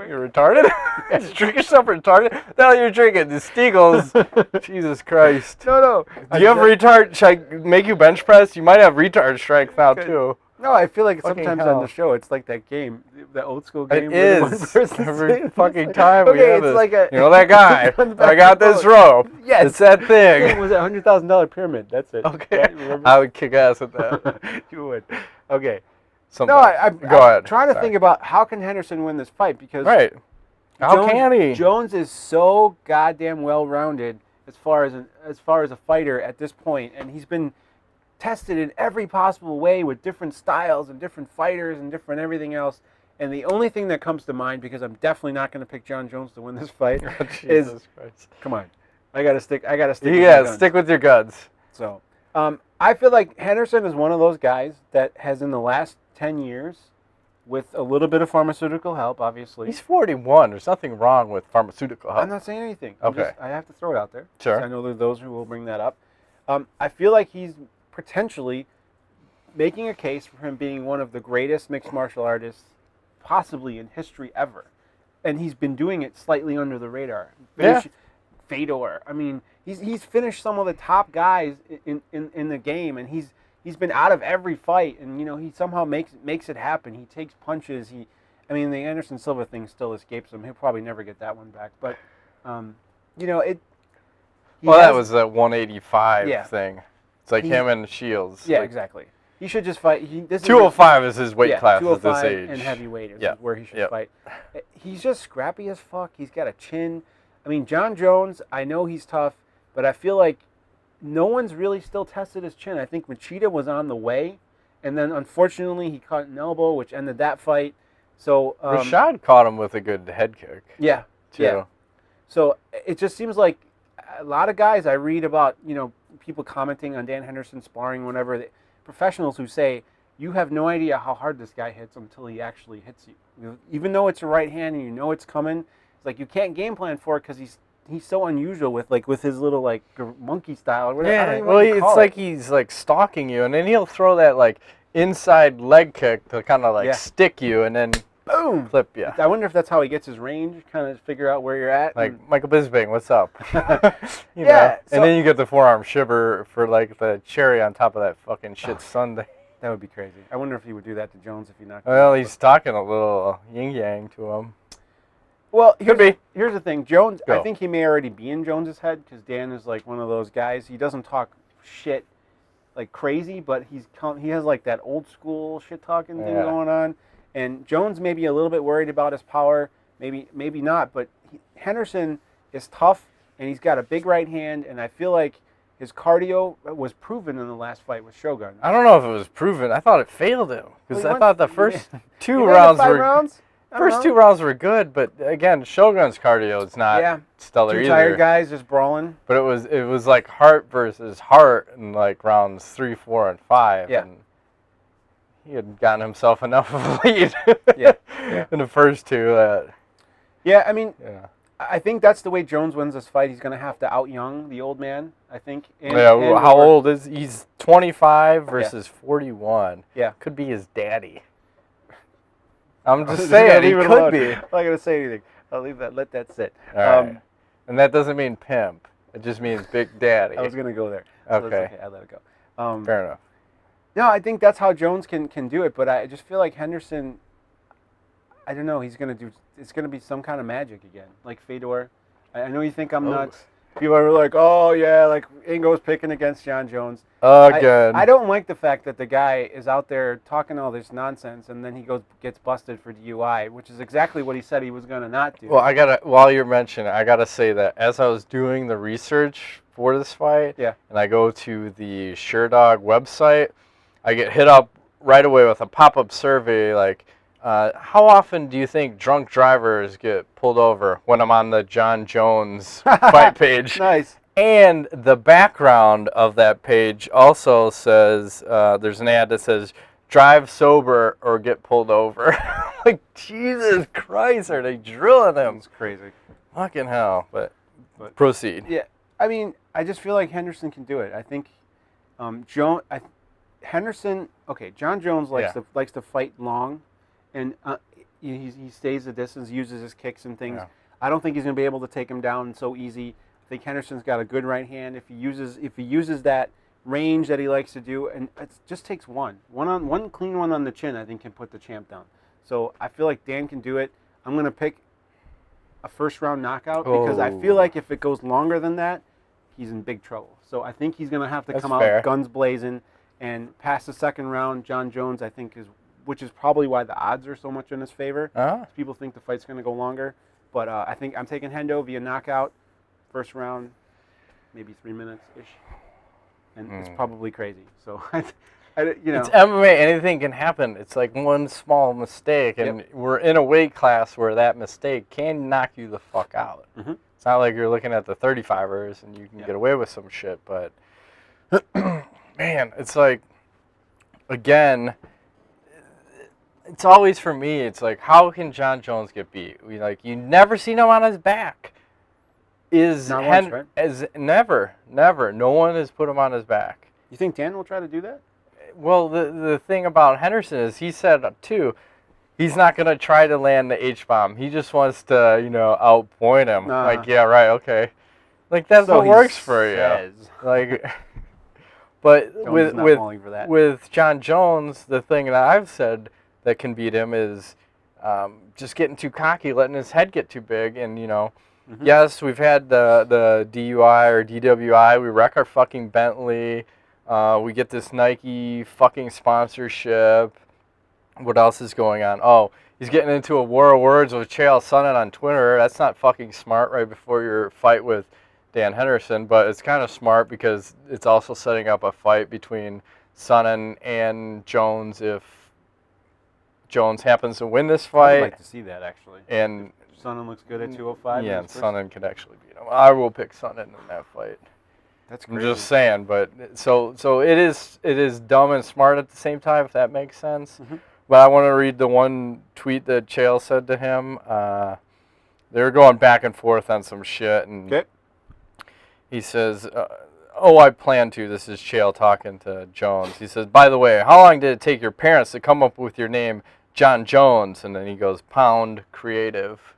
You're retarded. Just drink yourself retarded. No, you're drinking the Stiegels. Jesus Christ. No. Do you have retard? Should I make you bench press? You might have retard strength now too. No, I feel like fucking sometimes on the show it's like that game, the old school game. It is. Every fucking time we have this. Like you know that guy? I got this rope. Yes. It's that thing. It was a $100,000 pyramid. That's it. Okay. I would kick ass at that. You would. Okay. Sometimes. I'm trying to think about how can Henderson win this fight because How can he? Jones is so goddamn well-rounded as far as a fighter at this point, and he's been tested in every possible way with different styles and different fighters and different everything else. And the only thing that comes to mind, because I'm definitely not going to pick Jon Jones to win this fight, is Christ. Come on, I gotta stick. Yeah, stick with your guns. So, I feel like Henderson is one of those guys that has in the last 10 years, with a little bit of pharmaceutical help, obviously. He's 41. There's nothing wrong with pharmaceutical help. I'm not saying anything. Okay. I have to throw it out there. Sure. I know there are those who will bring that up. I feel like he's potentially making a case for him being one of the greatest mixed martial artists possibly in history ever. And he's been doing it slightly under the radar. Fedor. I mean, he's finished some of the top guys in the game, and he's been out of every fight, and he somehow makes it happen. He takes punches. The Anderson Silva thing still escapes him. He'll probably never get that one back. But that was that 185 thing. It's like him and Shields. Yeah, exactly. He should just fight. 205 is his weight class at this age. And heavyweight is where he should fight. He's just scrappy as fuck. He's got a chin. I mean, Jon Jones, I know he's tough, but I feel like no one's really still tested his chin. I think Machida was on the way, and then unfortunately he caught an elbow, which ended that fight. So Rashad caught him with a good head kick. Yeah, too. Yeah. So it just seems like a lot of guys I read about, people commenting on Dan Henderson sparring, whenever professionals who say you have no idea how hard this guy hits until he actually hits you. Even though it's a right hand and it's coming, it's like you can't game plan for it because he's he's so unusual with his little like monkey style or whatever. I don't Yeah, even well, know what you it's call like it. he's like stalking you, and then he'll throw that like inside leg kick to kind of like Yeah. stick you, and then Boom. clip you. I wonder if that's how he gets his range, kind of figure out where you're at. Like Michael Bisping, what's up? You Yeah, know? so- And then you get the forearm shiver for like the cherry on top of that fucking shit sundae. That would be crazy. I wonder if he would do that to Jones if he knocked him Well, out. he's talking a little yin yang to him. Well, Could be. Here's the thing. Jones, I Go. think he may already be in Jones's head because Dan is like one of those guys. He doesn't talk shit like crazy, but he has like that old school shit talking thing Yeah. going on. And Jones may be a little bit worried about his power, maybe not. But Henderson is tough, and he's got a big right hand, and I feel like his cardio was proven in the last fight with Shogun. I don't know if it was proven. I thought it failed him because Well, I thought the first two He made it rounds 5 were rounds? I don't first know. 2 rounds were good, but again, Shogun's cardio is not stellar Two either. tired guys just brawling. But it was like heart versus heart in like rounds 3, 4, and 5. Yeah. And he had gotten himself enough of a lead Yeah. in the first 2. Yeah, I mean, Yeah. I think that's the way Jones wins this fight. He's going to have to out-young the old man, I think. How old is he's 25 versus 41. Yeah. Could be his daddy. I'm just Just saying, he leave it could alone. be. I'm not going to say anything. I'll leave that. Let that sit. All right. And that doesn't mean pimp. It just means big daddy. I was going to go there. So Okay. that's okay. I let it go. Fair enough. No, I think that's how Jones can do it, but I just feel like Henderson, I don't know, it's going to be some kind of magic again, like Fedor. I know you think I'm nuts. People are like, oh, yeah, like Ingo's picking against Jon Jones. Again. I don't like the fact that the guy is out there talking all this nonsense and then he gets busted for DUI, which is exactly what he said he was going to not do. Well, while you're mentioning it, I gotta say that as I was doing the research for this fight, and I go to the SureDog website, I get hit up right away with a pop-up survey like, how often do you think drunk drivers get pulled over when I'm on the Jon Jones fight page? Nice. And the background of that page also says, there's an ad that says, drive sober or get pulled over. Like, Jesus Christ, are they drilling him? It's crazy. Fucking hell. But proceed. Yeah, I mean, I just feel like Henderson can do it. I think Henderson, okay, Jon Jones likes to fight long, and he stays the distance, uses his kicks and things. Yeah. I don't think he's going to be able to take him down so easy. I think Henderson's got a good right hand. If he uses that range that he likes to do, and it just takes one clean one on the chin, I think can put the champ down. So I feel like Dan can do it. I'm going to pick a first round knockout because I feel like if it goes longer than that, he's in big trouble. So I think he's going to have to come out guns blazing and pass the second round. Jon Jones, I think, which is probably why the odds are so much in his favor. People think the fight's going to go longer, but I think I'm taking Hendo via knockout, first round, maybe 3 minutes ish, and it's probably crazy. So It's MMA. Anything can happen. It's like one small mistake, and we're in a weight class where that mistake can knock you the fuck out. Mm-hmm. It's not like you're looking at the 35ers and you can get away with some shit, but man, it's like, again, it's always for me, it's like, how can Jon Jones get beat? You never seen him on his back. Not once, right? Never. No one has put him on his back. You think Dan will try to do that? Well, the thing about Henderson is he said, too, he's not going to try to land the H-bomb. He just wants to, outpoint him. Like, yeah, right, okay. Like, that's what works for you. Like, but with Jon Jones, the thing that I've said that can beat him is just getting too cocky, letting his head get too big, and, yes, we've had the DUI or DWI. We wreck our fucking Bentley. We get this Nike fucking sponsorship. What else is going on? Oh, he's getting into a war of words with Chael Sonnen on Twitter. That's not fucking smart right before your fight with Dan Henderson, but it's kind of smart because it's also setting up a fight between Sonnen and Jones if Jones happens to win this fight. I'd like to see that, actually. And Sonnen looks good at 205. Yeah, and Sonnen could actually beat him. I will pick Sonnen in that fight. That's crazy. I'm just saying, but so it is dumb and smart at the same time, if that makes sense. Mm-hmm. But I want to read the one tweet that Chael said to him. They were going back and forth on some shit, and Okay. he says, "Oh, I plan to." This is Chael talking to Jones. He says, "By the way, how long did it take your parents to come up with your name, Jon Jones?" And then he goes, "Pound creative."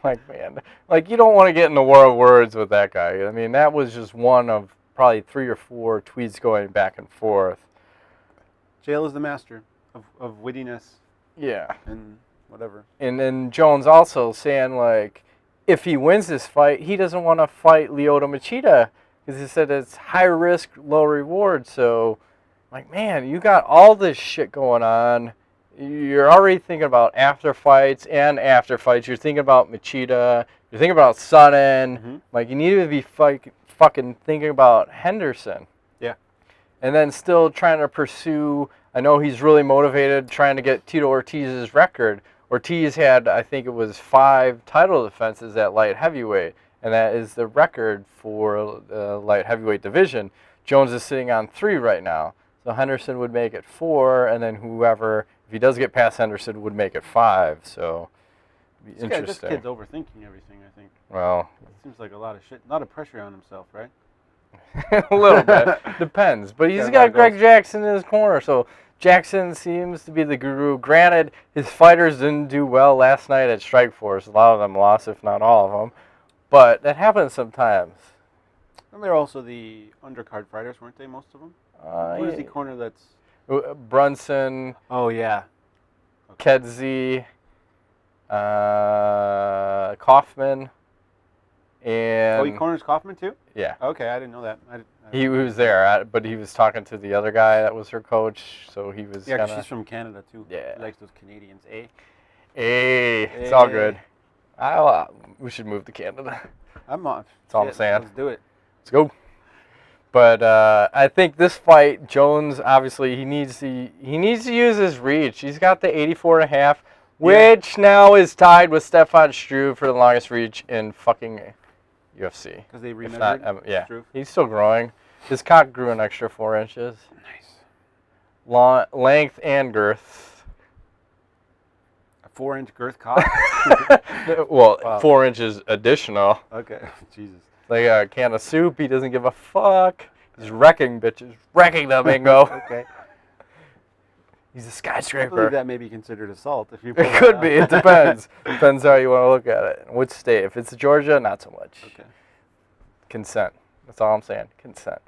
Like, man, like, you don't want to get in the war of words with that guy. I mean, that was just one of probably 3 or 4 tweets going back and forth. Chael is the master of wittiness Yeah. and whatever. And then Jones also saying, like, if he wins this fight, he doesn't want to fight Lyoto Machida because he said it's high risk, low reward. So, like, man, you got all this shit going on. You're already thinking about after fights. You're thinking about Machida. You're thinking about Sonnen. Mm-hmm. Like, you need to be fucking thinking about Henderson. Yeah. And then still trying to pursue. I know he's really motivated trying to get Tito Ortiz's record. Ortiz had, I think it was 5 title defenses at light heavyweight, and that is the record for the light heavyweight division. Jones is sitting on 3 right now. So Henderson would make it 4, and then whoever, if he does get past Henderson, would make it 5. So it'd be interesting. This kid's overthinking everything, I think. Well, it seems like a lot of shit, a lot of pressure on himself, right? a little bit. Depends. But he's got Greg Jackson in his corner, so Jackson seems to be the guru. Granted, his fighters didn't do well last night at Strikeforce. A lot of them lost, if not all of them. But that happens sometimes. And they're also the undercard fighters, weren't they, most of them? Who is the corner that's... Brunson. Oh, yeah. Okay. Kedzie. Kaufman. And... Oh, he corners Kaufman, too? Yeah. Okay, I didn't know that. He was there, but he was talking to the other guy that was her coach, so he was Yeah, kinda... she's from Canada, too. Yeah. She likes those Canadians, eh? Hey, it's all good. We should move to Canada. I'm off. That's all I'm saying. Let's do it. Let's go. But I think this fight, Jones, obviously, he needs to use his reach. He's got the 84.5, which now is tied with Stefan Struve for the longest reach in fucking UFC. Because they remeasured Struve. He's still growing. His cock grew an extra 4 inches. Nice. Length and girth. A 4-inch girth cock? Well, wow. 4 inches additional. Okay. Jesus. Like a can of soup. He doesn't give a fuck. He's wrecking bitches. Wrecking them, Mingo. Okay. He's a I skyscraper. believe that may be considered assault. If you It could be. It depends. Depends how you want to look at it. Which state? If it's Georgia, not so much. Okay. Consent. That's all I'm saying. Consent.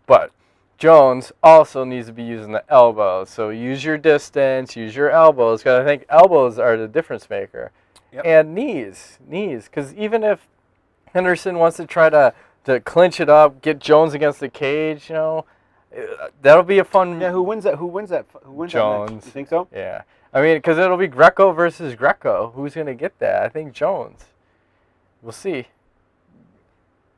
But Jones also needs to be using the elbows. So use your distance. Use your elbows. Because I think elbows are the difference maker. Yep. And knees. Because even if Henderson wants to try to clinch it up, get Jones against the cage, you know, that'll be a fun... Yeah, who wins that? Who wins that Jones. match? You think so? Yeah. I mean, because it'll be Greco versus Greco. Who's going to get that? I think Jones. We'll see.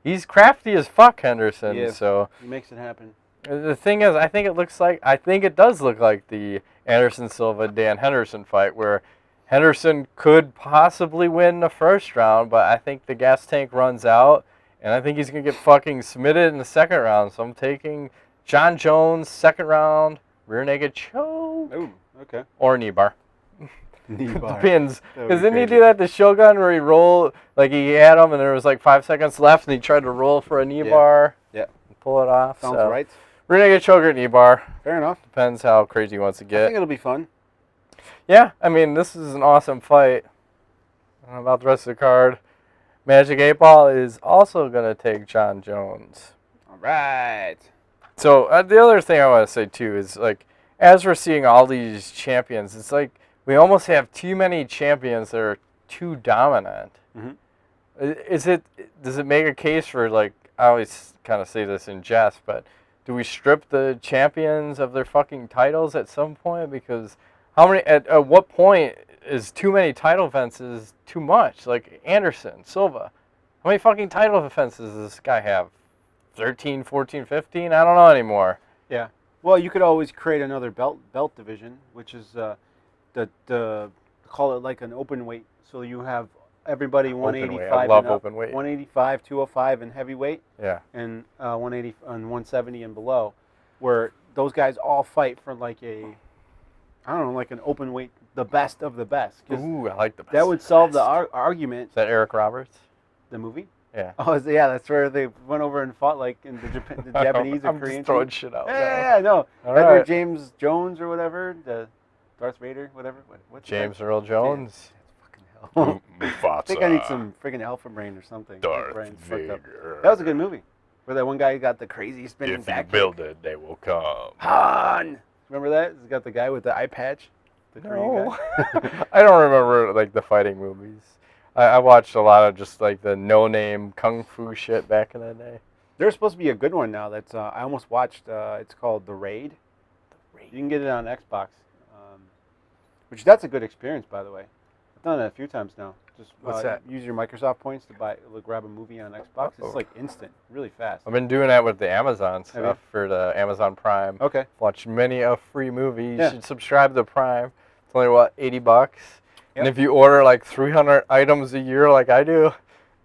He's crafty as fuck, Henderson. Yeah, so he makes it happen. the thing is, I think it does look like the Anderson Silva Dan Henderson fight where Henderson could possibly win the first round, but I think the gas tank runs out, and I think he's going to get fucking submitted in the second round. So I'm taking Jon Jones, second round, rear naked choke. Ooh, okay. Or knee bar. Knee bar. Depends. Because didn't he do that to Shogun where he rolled, like he had him and there was like 5 seconds left and he tried to roll for a knee bar? Yeah. And pull it off. Sounds so. right. Rear naked choke or knee bar. Fair enough. Depends how crazy he wants to I get. think it'll be fun. Yeah, I mean, this is an awesome fight. I don't know about the rest of the card. Magic 8 Ball is also going to take Jon Jones. All right. So the other thing I want to say, too, is, like, as we're seeing all these champions, it's like we almost have too many champions that are too dominant. Mm-hmm. Does it make a case for, like, I always kind of say this in jest, but do we strip the champions of their fucking titles at some point? Because at what point is too many title defenses too much? Like Anderson, Silva. How many fucking title defenses does this guy have? 13, 14, 15? I don't know anymore. Yeah. Well, you could always create another belt division, which is call it like an open weight. So you have everybody 185 I love and up, open weight. 185, 205 and heavyweight. Yeah. And 180 and 170 and below, where those guys all fight for like a I don't know, like an open weight, the best of the best. Ooh, I like the best. That would solve the argument. Is that Eric Roberts? The movie? Yeah. Oh, yeah, that's where they went over and fought like in the Japanese or I'm Korean. just throwing shit out. Yeah, no. All Edward right. James Jones or whatever, the Darth Vader, whatever. What's James Earl Jones. Fucking hell. Mufasa. I think I need some freaking alpha brain or something. Darth Brain's fucked up. Vader. That was a good movie. Where that one guy got the crazy spinning If you back. build it, they will come. Han! Remember that? It's got the guy with the eye patch. The Korean guy. I don't remember like the fighting movies. I watched a lot of just like the no-name kung fu shit back in the day. There's supposed to be a good one now. That's I almost watched. It's called The Raid. You can get it on Xbox, which that's a good experience, by the way. I've done it a few times now. Just What's that? Use your Microsoft points to grab a movie on Xbox. It's like instant, really fast. I've been doing that with the Amazon stuff for the Amazon Prime. Okay. Watched many a free movie. You Yeah. should subscribe to Prime. It's only what, $80? Yep. And if you order like 300 items a year, like I do,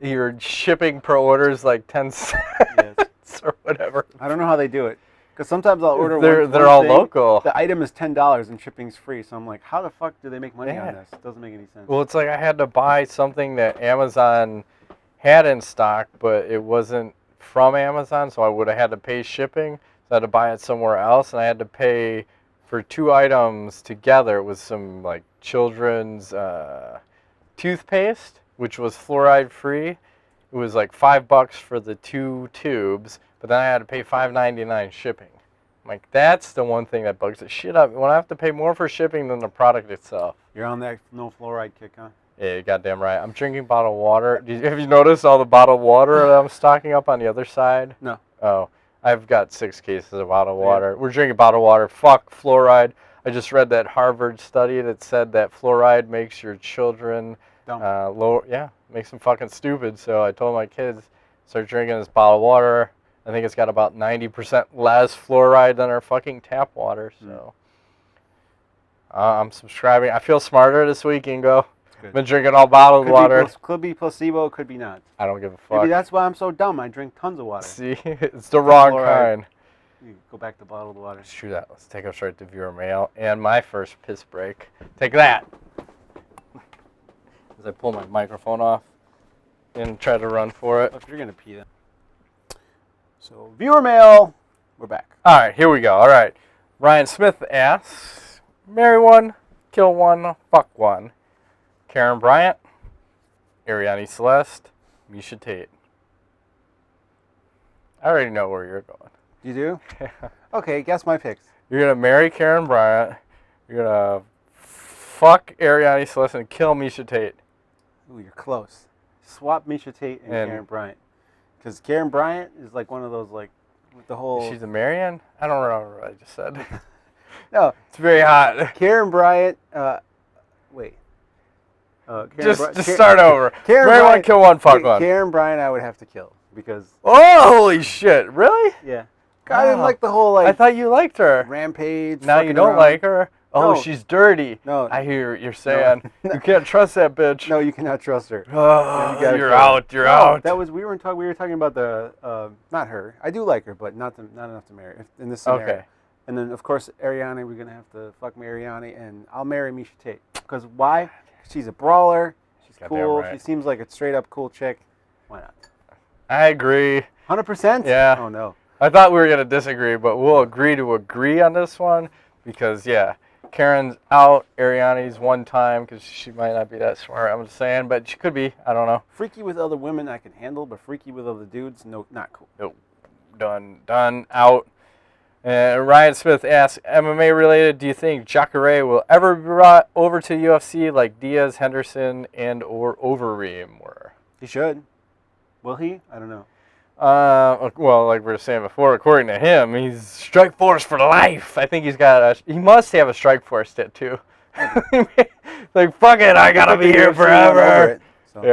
your shipping per order is like 10 cents Yes. or whatever. I don't know how they do it. Because sometimes I'll order They're all thing, local. The item is $10 and shipping's free. So I'm like, how the fuck do they make money Yeah. on this? It doesn't make any sense. Well, it's like I had to buy something that Amazon had in stock, but it wasn't from Amazon, so I would have had to pay shipping. So I had to buy it somewhere else, and I had to pay for 2 items together. It was some like children's toothpaste, which was fluoride free. It was like $5 for the 2 tubes, but then I had to pay $5.99 shipping. I'm like, that's the one thing that bugs the shit out of me. When I have to pay more for shipping than the product itself. You're on that no fluoride kick, huh? Yeah, you're goddamn right. I'm drinking bottled water. Have you noticed all the bottled water that I'm stocking up on the other side? No. Oh, I've got 6 cases of bottled water. We're drinking bottled water. Fuck fluoride. I just read that Harvard study that said that fluoride makes your children lower. Yeah, makes them fucking stupid. So I told my kids, start drinking this bottled water. I think it's got about 90% less fluoride than our fucking tap water. So I'm subscribing. I feel smarter this week, Ingo. Good. Been drinking all bottled water. Could be placebo, could be not. I don't give a fuck. Maybe that's why I'm so dumb. I drink tons of water. See, it's the wrong fluoride. kind. You go back to bottled water. Let's do that. Let's take us right to viewer mail and my first piss break. Take that. As I pull my microphone off and try to run for it. Look, you're gonna pee then. So viewer mail. We're back. All right, here we go. All right. Ryan Smith asks, marry one, kill one, fuck one. Karen Bryant, Ariane Celeste, Misha Tate. I already know where you're going. You do? Okay, guess my picks. You're going to marry Karen Bryant. You're going to fuck Ariane Celeste and kill Misha Tate. Ooh, you're close. Swap Misha Tate and Karen Bryant. Because Karen Bryant is like one of those, like, with the whole... She's a Marianne? I don't remember what I just said. No. It's very hot. Karen Bryant, wait. Just start over. Karen marry Bryant, one, kill one, fuck one. Karen Bryant I would have to kill. Because... Oh, holy shit. Really? Yeah. I didn't like the whole, like... I thought you liked her. Rampage. Now you don't like her? Oh, No. She's dirty. No. I hear you're saying. You can't trust that bitch. No, you cannot trust her. Oh, You gotta you're kill her. out. You're out. That was we were talking about the not her. I do like her, but not enough to marry in this scenario. Okay. And then of course Ariane, we're gonna have to fuck Ariane, and I'll marry Misha Tate. Because why? She's a brawler. She's Goddamn cool. right. She seems like a straight up cool chick. Why not? I agree. 100%? Yeah. Oh no. I thought we were going to disagree, but we'll agree to agree on this one because, yeah, Karen's out. Ariane's one time because she might not be that smart, I'm just saying, but she could be. I don't know. Freaky with other women I can handle, but freaky with other dudes, no, not cool. Nope. Done, out. Ryan Smith asks, MMA related, do you think Jacare will ever be brought over to UFC like Diaz, Henderson, and or Overeem were? He should. Will he? I don't know. Well, like we were saying before, according to him, he's Strikeforce for life. I think he must have a Strikeforce tattoo. Like, fuck it, I gotta be here forever. So.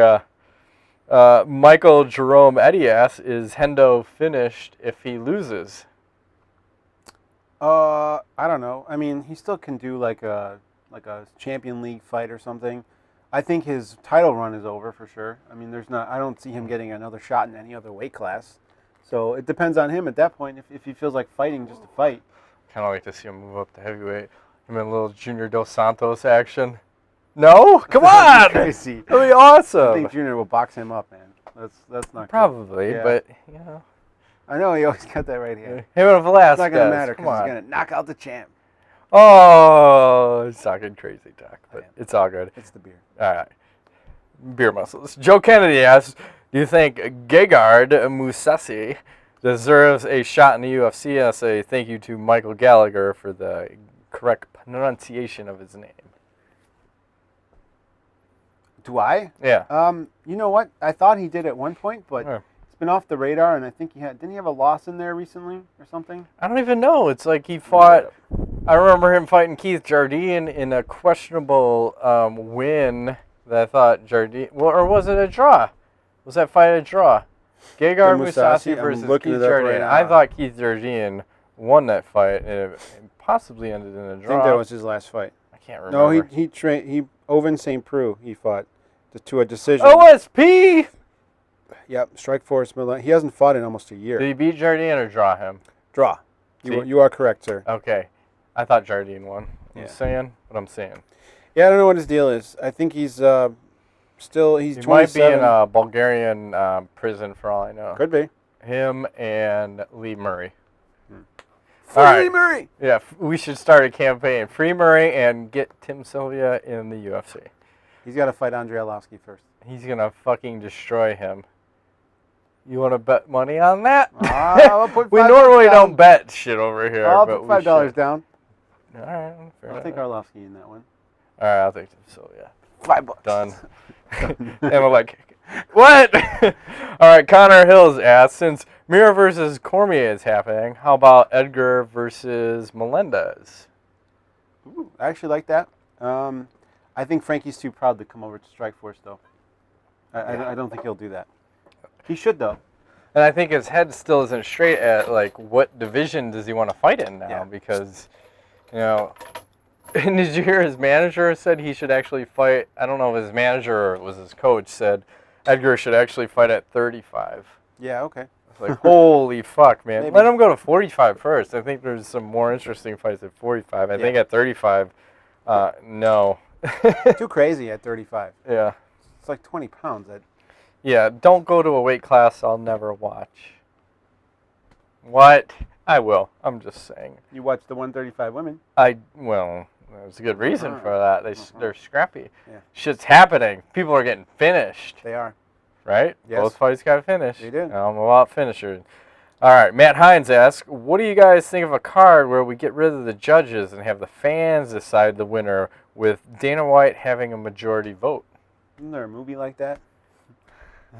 Yeah. Michael Jerome Eddy asks, is Hendo finished if he loses? I don't know. I mean, he still can do like a Champion League fight or something. I think his title run is over for sure. I mean, I don't see him getting another shot in any other weight class. So it depends on him at that point if he feels like fighting just to fight. Kind of like to see him move up to heavyweight. Him and little Junior Dos Santos action. No? Come on! Crazy. That'd be awesome. I think Junior will box him up, man. That's not Probably, good. Yeah. but, you know. I know he always got that right here. Him and Velasquez. It's not going to matter Come because on. he's going to knock out the champ. Oh, it's talking crazy talk, but it's all good. It's the beer. All right. Beer muscles. Joe Kennedy asks, do you think Gegard Mousasi deserves a shot in the UFC? And I say thank you to Michael Gallagher for the correct pronunciation of his name. Do I? Yeah. You know what? I thought he did at one point, but it's been off the radar, and I think didn't he have a loss in there recently or something? I don't even know. It's like he fought, I remember him fighting Keith Jardine in a questionable win that I thought Jardine, well, or was it a draw? Was that fight a draw? Gegard Mousasi versus Keith Jardine. I thought Keith Jardine won that fight, and it possibly ended in a draw. I think that was his last fight. I can't remember. No, he trained. Owen St. Preux. He fought to a decision. OSP. Yep, Strikeforce Milan. He hasn't fought in almost a year. Did he beat Jardine or draw him? Draw. You are correct, sir. Okay, I thought Jardine won. Yeah. I'm saying what I'm saying. Yeah, I don't know what his deal is. I think he's still he's 27. He might be in a Bulgarian prison for all I know. Could be. Him and Lee Murray. Free Murray. Yeah, we should start a campaign. Free Murray and get Tim Sylvia in the UFC. He's got to fight Andrei Arlovsky first. He's going to fucking destroy him. You want to bet money on that? I'll put we normally don't bet shit over here. I'll but put $5 down. All right. I'll take Arlovsky in that one. All right, I'll take Tim Sylvia. $5. Done. And I'm like, what? All right, Connor Hills asks, since Mira versus Cormier is happening, how about Edgar versus Melendez? Ooh, I actually like that. I think Frankie's too proud to come over to Strikeforce, though. I don't think he'll do that. He should, though. And I think his head still isn't straight at, like, what division does he want to fight in now? Yeah. Because, you know, and did you hear his manager said he should actually fight? I don't know if his manager or it was his coach said Edgar should actually fight at 35. Yeah, okay. It's like, holy fuck, man. Maybe. Let him go to 45 first. I think there's some more interesting fights at 45. I think at 35, no. Too crazy at 35. Yeah. It's like 20 pounds. Yeah, don't go to a weight class I'll never watch. What? I will. I'm just saying. You watch the 135 women. Well, there's a good reason for that. They're scrappy. Yeah. Shit's happening. People are getting finished. They are. Right? Yes. Both fights got finished. They did. I'm about finishers. All right, Matt Hines asks, what do you guys think of a card where we get rid of the judges and have the fans decide the winner with Dana White having a majority vote? Isn't there a movie like that?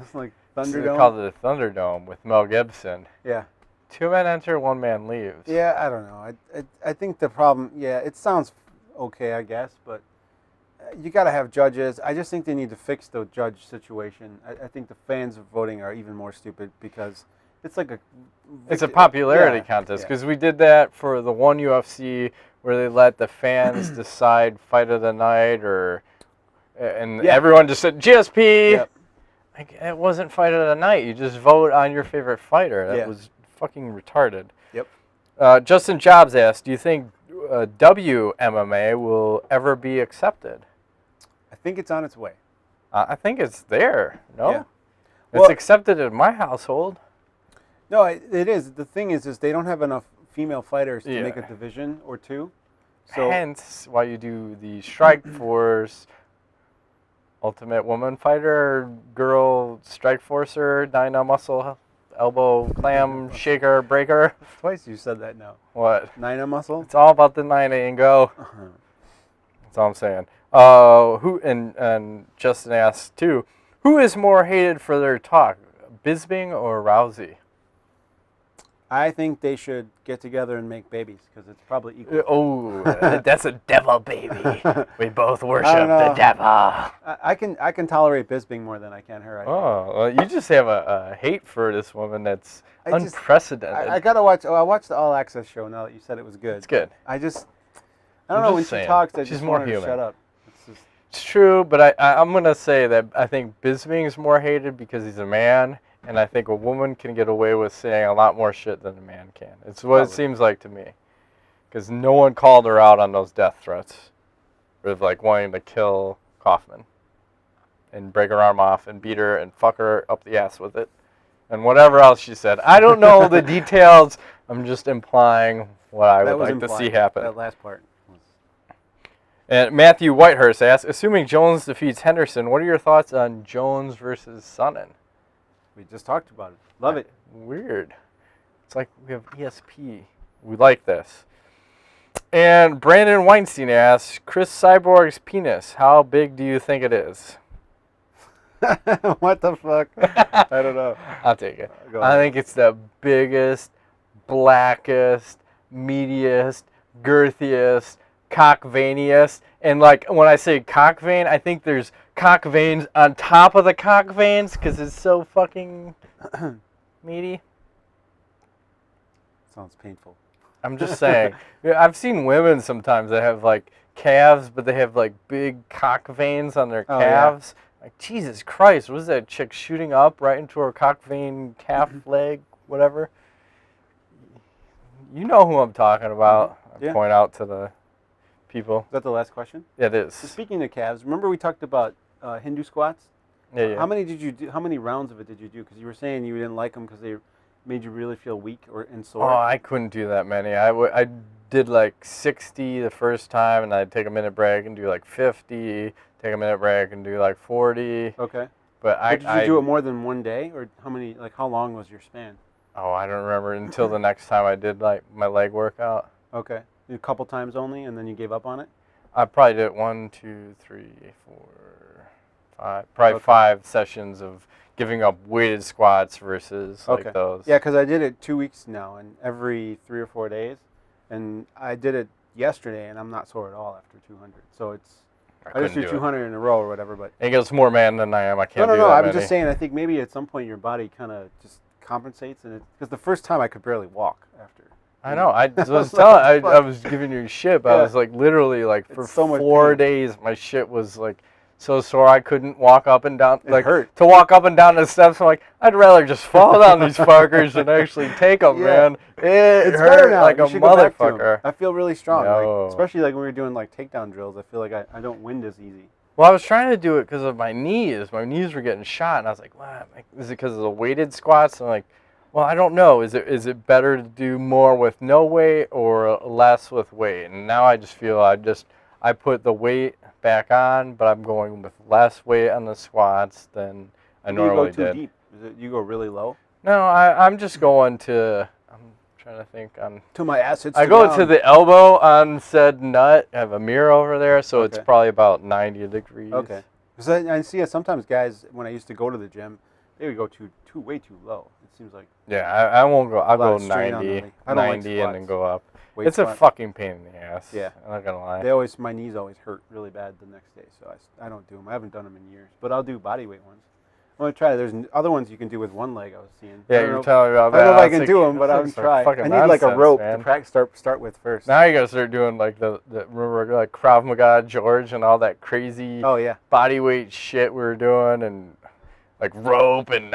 It's like Thunderdome. They called it the Thunderdome with Mel Gibson. Yeah. 2 men enter, 1 man leaves. Yeah, I don't know. I think the problem, it sounds okay, I guess, but you got to have judges. I just think they need to fix the judge situation. I think the fans voting are even more stupid because it's like it's a popularity contest because we did that for the one UFC where they let the fans decide fight of the night and everyone just said GSP. Yep. Like, it wasn't fight of the night. You just vote on your favorite fighter. That was fucking retarded. Yep. Justin Jobs asked, do you think WMMA will ever be accepted? I think it's on its way. I think it's there. No? Yeah. It's accepted in my household. No, it is. The thing is they don't have enough female fighters to make a division or two. So hence why you do the Strikeforce Ultimate Woman Fighter, Girl Strikeforcer, Dyna Muscle, Elbow Clam Shaker Breaker. Twice you said that now. What? Nina Muscle? It's all about the Nina and go. That's all I'm saying. And Justin asked too, who is more hated for their talk, Bisping or Rousey? I think they should get together and make babies because it's probably equal. Oh, that's a devil baby. We both worship the devil. I can tolerate Bisping more than I can her. Well, you just have a hate for this woman that's unprecedented. I gotta watch. I watched the All Access show now that you said it was good. It's good. I don't know when she talks. I just want her to shut up. It's true, but I'm gonna say that I think Bisping is more hated because he's a man. And I think a woman can get away with saying a lot more shit than a man can. It's what it seems like to me. because no one called her out on those death threats of like wanting to kill Kaufman and break her arm off and beat her and fuck her up the ass with it and whatever else she said. I don't know the details. I'm just implying what I would like to see happen. That last part. And Matthew Whitehurst asks, assuming Jones defeats Henderson, what are your thoughts on Jones versus Sonnen? We just talked about it. Love it. Weird. It's like we have ESP. We like this. And Brandon Weinstein asks, Chris Cyborg's penis, how big do you think it is? What the fuck? I don't know. I'll take it. I think it's the biggest, blackest, meatiest, girthiest, cock veiniest. And like when I say cock vein, I think there's cock veins on top of the cock veins because it's so fucking meaty. Sounds painful. I'm just saying. I've seen women sometimes that have like calves, but they have like big cock veins on their calves. Yeah. Like, Jesus Christ, what is that chick shooting up right into her cock vein, calf, leg, whatever? You know who I'm talking about. I point out to the people. Is that the last question? Yeah, it is. So speaking of calves, remember we talked about Hindu squats? Yeah. How many did you do? How many rounds of it did you do? Because you were saying you didn't like them because they made you really feel weak and sore. Oh, I couldn't do that many. I did like 60 the first time, and I'd take a minute break and do like 50, take a minute break and do like 40. Okay. But did you do it more than one day, or how many? Like how long was your span? Oh, I don't remember until the next time I did like my leg workout. Okay. A couple times only, and then you gave up on it? I probably did 1, 2, 3, 4, 5. Probably 5 sessions of giving up weighted squats versus like those. Yeah, because I did it 2 weeks now, and every 3 or 4 days, and I did it yesterday, and I'm not sore at all after 200. So it's I just do 200 in a row or whatever. But I guess more man than I am. I can't. No. I'm just saying. I think maybe at some point your body kind of just compensates, and because the first time I could barely walk after. I know. I was telling. I was giving you shit, but I was like literally like for so 4 days, my shit was like so sore I couldn't walk up and down. It hurt. To walk up and down the steps. I'm like, I'd rather just fall down these fuckers than actually take them, man. It's hurt like a motherfucker. I feel really strong, like, especially like when we're doing like takedown drills. I feel like I don't wind as easy. Well, I was trying to do it because of my knees. My knees were getting shot, and I was like, wow, is it because of the weighted squats? And I'm like, well, I don't know. Is it better to do more with no weight or less with weight? And now I just feel I put the weight back on, but I'm going with less weight on the squats than I normally did. You go too deep. You go really low? No, I'm just going to. I'm trying to think. To my ass. I go to the elbow on said nut. I have a mirror over there, so it's probably about 90 degrees. Okay. Because I see sometimes guys when I used to go to the gym, they would go way too low. It seems like. Yeah, I won't go. I'll go 90, and then go up. It's a fucking pain in the ass. Yeah. I'm not gonna lie. My knees always hurt really bad the next day, so I don't do them. I haven't done them in years, but I'll do body weight ones. I'm gonna try. There's other ones you can do with one leg. I was seeing. Yeah, you're telling me about that. I don't know if I can do them, but I'm try. I need like a rope to start with first. Now you gotta start doing like the remember like Krav Maga George and all that crazy body weight shit we were doing and. Like rope and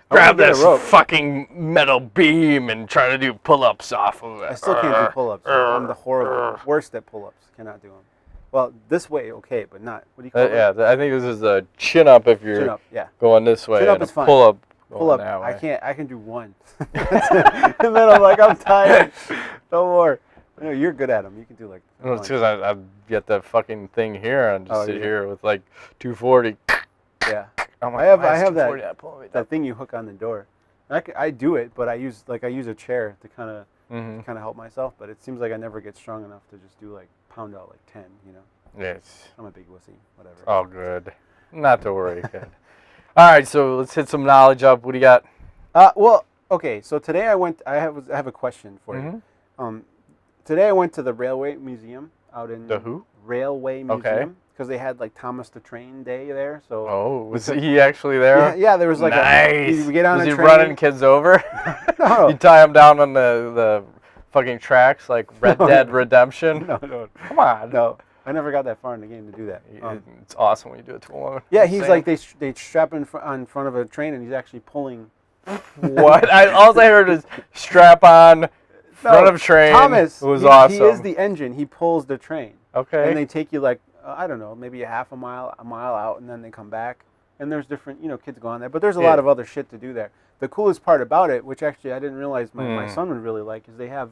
grab this fucking metal beam and try to do pull-ups off of it. I still can't do pull-ups. I'm the worst at pull-ups. Cannot do them. Well, this way, okay, but not. What do you call it? Yeah, I think this is a chin-up if you're going this way. Chin-up is fine. Pull-up. Pull-up. I can't. I can do one. And then I'm like, I'm tired. No more. No, you're good at them. You can do like. Well, it's because I get that fucking thing here and just sit here with like 240. Yeah. I have that thing you hook on the door. I do it, but I use a chair to kind of help myself. But it seems like I never get strong enough to just do like pound out like 10. You know. Yes. I'm a big wussy. Whatever. Oh, good. Not to worry, kid. All right, so let's hit some knowledge up. What do you got? Well, okay. So today I have a question for you. Today I went to the Railway Museum out in the who? Railway Museum. Okay. Because they had like Thomas the Train Day there, so. Was he actually there? Yeah, there was like nice. We get on was a he train. Running kids over? No. You tie them down on the fucking tracks like Red Dead Redemption. No. Come on. No, I never got that far in the game to do that. It's awesome when you do it to a woman. Yeah, he's like they strap in front of a train and he's actually pulling. What? All I heard is strap on. front of train. Thomas, it was awesome. He is the engine. He pulls the train. Okay. And they take you like, I don't know, maybe a mile out, and then they come back. And there's different, kids go on there. But there's a lot of other shit to do there. The coolest part about it, which actually I didn't realize my son would really like, is they have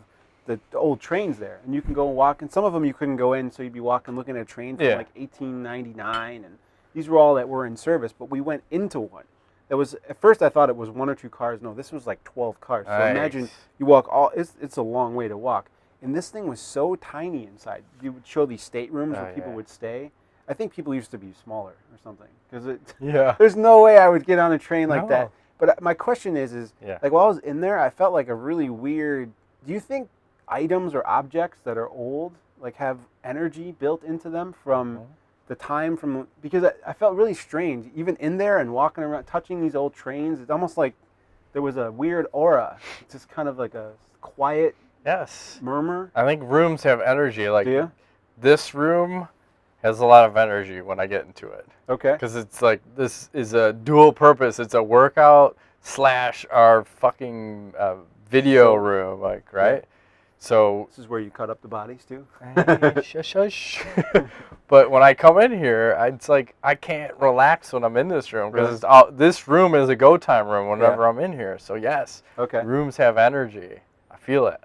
the old trains there. And you can go and walk. And some of them you couldn't go in, so you'd be walking, looking at a train from like 1899. And these were all that were in service. But we went into one. That was, at first I thought it was 1 or 2 cars. No, this was like 12 cars. So imagine you walk it's a long way to walk. And this thing was so tiny inside. You would show these staterooms where people would stay. I think people used to be smaller or something. Because there's no way I would get on a train like that. But my question is like while I was in there, I felt like a really weird, do you think items or objects that are old like have energy built into them from the time from, because I felt really strange even in there and walking around touching these old trains. It's almost like there was a weird aura. It's just kind of like a quiet murmur. I think rooms have energy. Like do you? This room has a lot of energy when I get into it. Okay. Because it's like, this is a dual purpose. It's a workout / our fucking video room, like, right? Yeah. So this is where you cut up the bodies too? Shush. But when I come in here, it's like I can't relax when I'm in this room because this room is a go time room whenever I'm in here. So yes, rooms have energy. I feel it.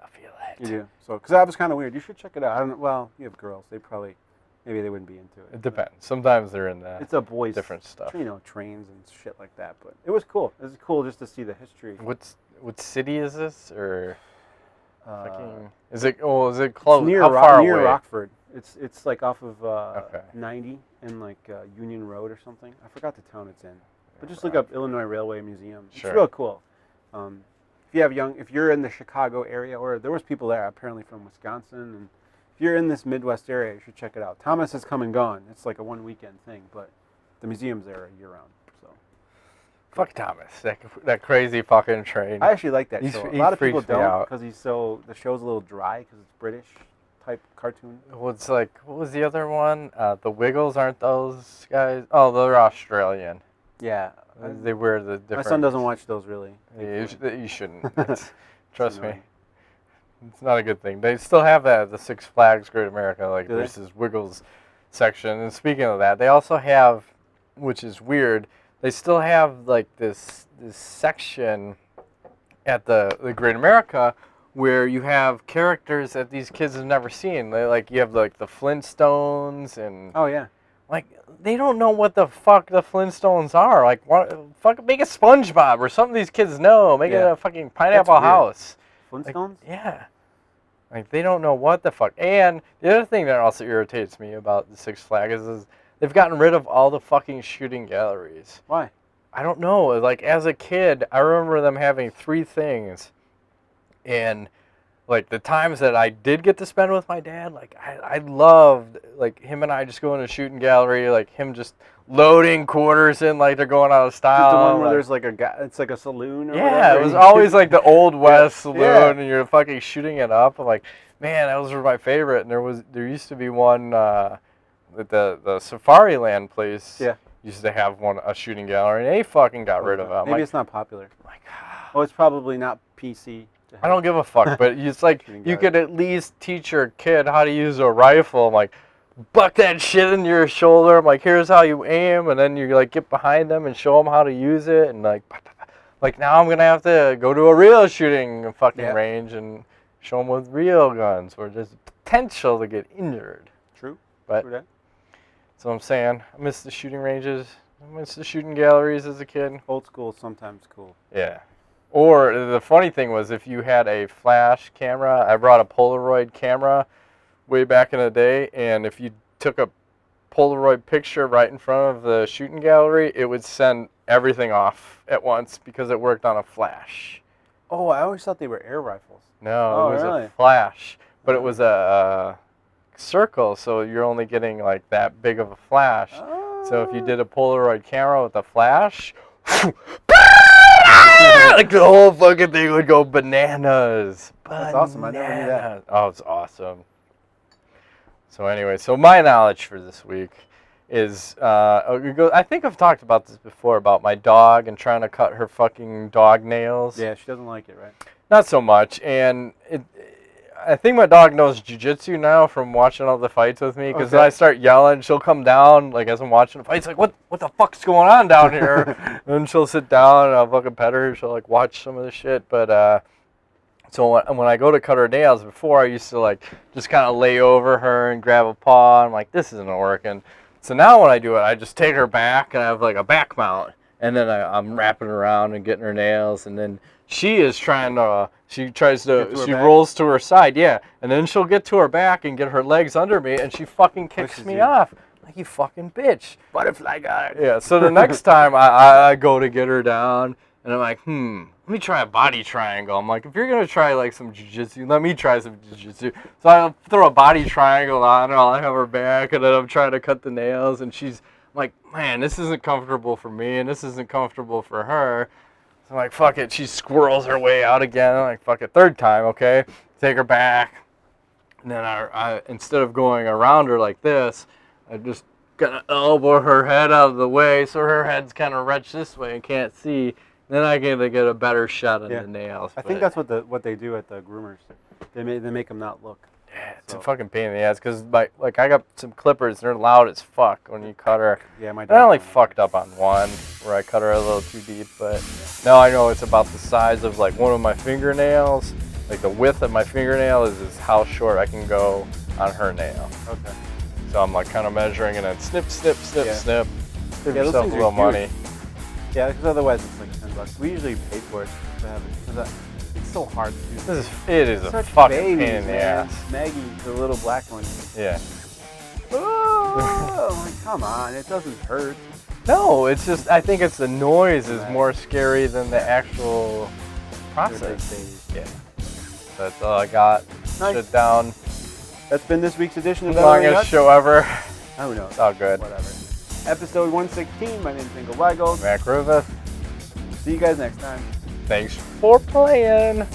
You do. So because that was kind of weird. You should check it out. I don't know. Well, you have girls. Maybe they wouldn't be into it. It depends. Sometimes they're in that. It's a boys' different stuff. Trains and shit like that. But it was cool. It was cool just to see the history. What city is this? Or is it close? Near How far near away? Rockford. It's like off of 90 and like Union Road or something. I forgot the town it's in. But just look up Illinois Railway Museum. Sure. It's real cool. If you're in the Chicago area, or there was people there apparently from Wisconsin, and if you're in this Midwest area, you should check it out. Thomas has come and gone. It's like a 1 weekend thing, but the museum's there year round. So. Fuck Thomas, that crazy fucking train. I actually like that show. A lot of people don't because the show's a little dry because it's British type cartoon. Well, it's like, what was the other one? The Wiggles, aren't those guys? Oh, they're Australian. Yeah. They wear the different... My son doesn't watch those really. Yeah, you shouldn't. Trust me. It's not a good thing. They still have that at the Six Flags Great America, like there's this Wiggles section. And speaking of that, they also have, which is weird, they still have like this section at the Great America where you have characters that these kids have never seen. You have like the Flintstones and like they don't know what the fuck the Flintstones are. Like make a SpongeBob or something these kids know. Make it a fucking Pineapple House. Flintstones? Like they don't know what the fuck. And the other thing that also irritates me about the Six Flags is they've gotten rid of all the fucking shooting galleries. Why? I don't know. Like, as a kid, I remember them having 3 things. And, like, the times that I did get to spend with my dad, like, I loved, like, him and I just going to a shooting gallery, like, him just loading quarters in like they're going out of style. Is it the one where there's like it's like a saloon or whatever? Yeah, it was always like the Old West saloon, and you're fucking shooting it up. I'm like, man, those were my favorite. And there used to be one... The Safari Land place used to have a shooting gallery, and they fucking got rid of it. Maybe it's not popular. Oh, it's probably not PC. I don't give a fuck, but it's like you could at least teach your kid how to use a rifle. I'm like, buck that shit in your shoulder. I'm like, here's how you aim, and then you like get behind them and show them how to use it, and like now I'm gonna have to go to a real shooting fucking range and show them with real guns, where there's potential to get injured. True. But True that. So I'm saying, I miss the shooting ranges. I miss the shooting galleries as a kid. Old school, sometimes cool. Yeah. Or the funny thing was, if you had a flash camera, I brought a Polaroid camera way back in the day, and if you took a Polaroid picture right in front of the shooting gallery, it would send everything off at once because it worked on a flash. Oh, I always thought they were air rifles. No, it was a flash, but it was a circle, so you're only getting like that big of a flash. So if you did a Polaroid camera with a flash, like the whole fucking thing would go bananas. That's awesome. I never knew that. Oh, it's awesome. So anyway, so my knowledge for this week is, I think I've talked about this before, about my dog and trying to cut her fucking dog nails. Yeah, she doesn't like it, right? Not so much, and I think my dog knows jiu-jitsu now from watching all the fights with me, because Okay. when I start yelling, she'll come down, like, as I'm watching the fights, like, what the fuck's going on down here? And then she'll sit down, and I'll fucking pet her, she'll, like, watch some of the shit, but, so when I go to cut her nails, before I used to, like, just kind of lay over her and grab a paw, I'm like, this isn't working. So now when I do it, I just take her back, and I have, like, a back mount, and then I'm wrapping her around and getting her nails, and then she is trying to, she rolls to her side, yeah, and then she'll get to her back and get her legs under me, and she fucking kicks Pushes me you. off. Like, you fucking bitch. Butterfly guard. Yeah, so the next time I go to get her down, and I'm like, let me try a body triangle. I'm like, if you're going to try, like, some jiu-jitsu, let me try some jiu-jitsu. So I'll throw a body triangle on, and I'll have her back, and then I'm trying to cut the nails, and she's like, man, this isn't comfortable for me, and this isn't comfortable for her. So I'm like, fuck it. She squirrels her way out again. I'm like, fuck it. Third time, okay? Take her back. And then I instead of going around her like this, I just kind of elbow her head out of the way so her head's kind of wretched this way and can't see. Then I get a better shot on the nails. I think that's what they do at the groomers. They make them not look. Yeah, it's a fucking pain in the ass, because like I got some clippers, they're loud as fuck when you cut her. Yeah, my I dad. only fucked up on one where I cut her a little too deep, but now I know it's about the size of like one of my fingernails. Like the width of my fingernail is how short I can go on her nail. Okay. So I'm like kind of measuring and then snip, snip, snip, Yeah. snip. Give Yeah, those yourself a things are little huge. money. Yeah, because otherwise it's like $10. We usually pay for it to have it. 'Cause it's so hard to do. It is a Such fucking babies, pain in the man. ass. Maggie, the little black one. Yeah. Oh, like, come on, it doesn't hurt. No, it's just, I think it's the noise is Right. more scary than the actual They're big process. babies. Yeah. That's all I got. Nice. Sit down. That's been this week's edition of Better Than Longest Nuts. show ever. Who knows? It's all good. Whatever. Episode 116. My name's Ingo Weigold. Mac Rivas, See you guys next time. thanks for playing.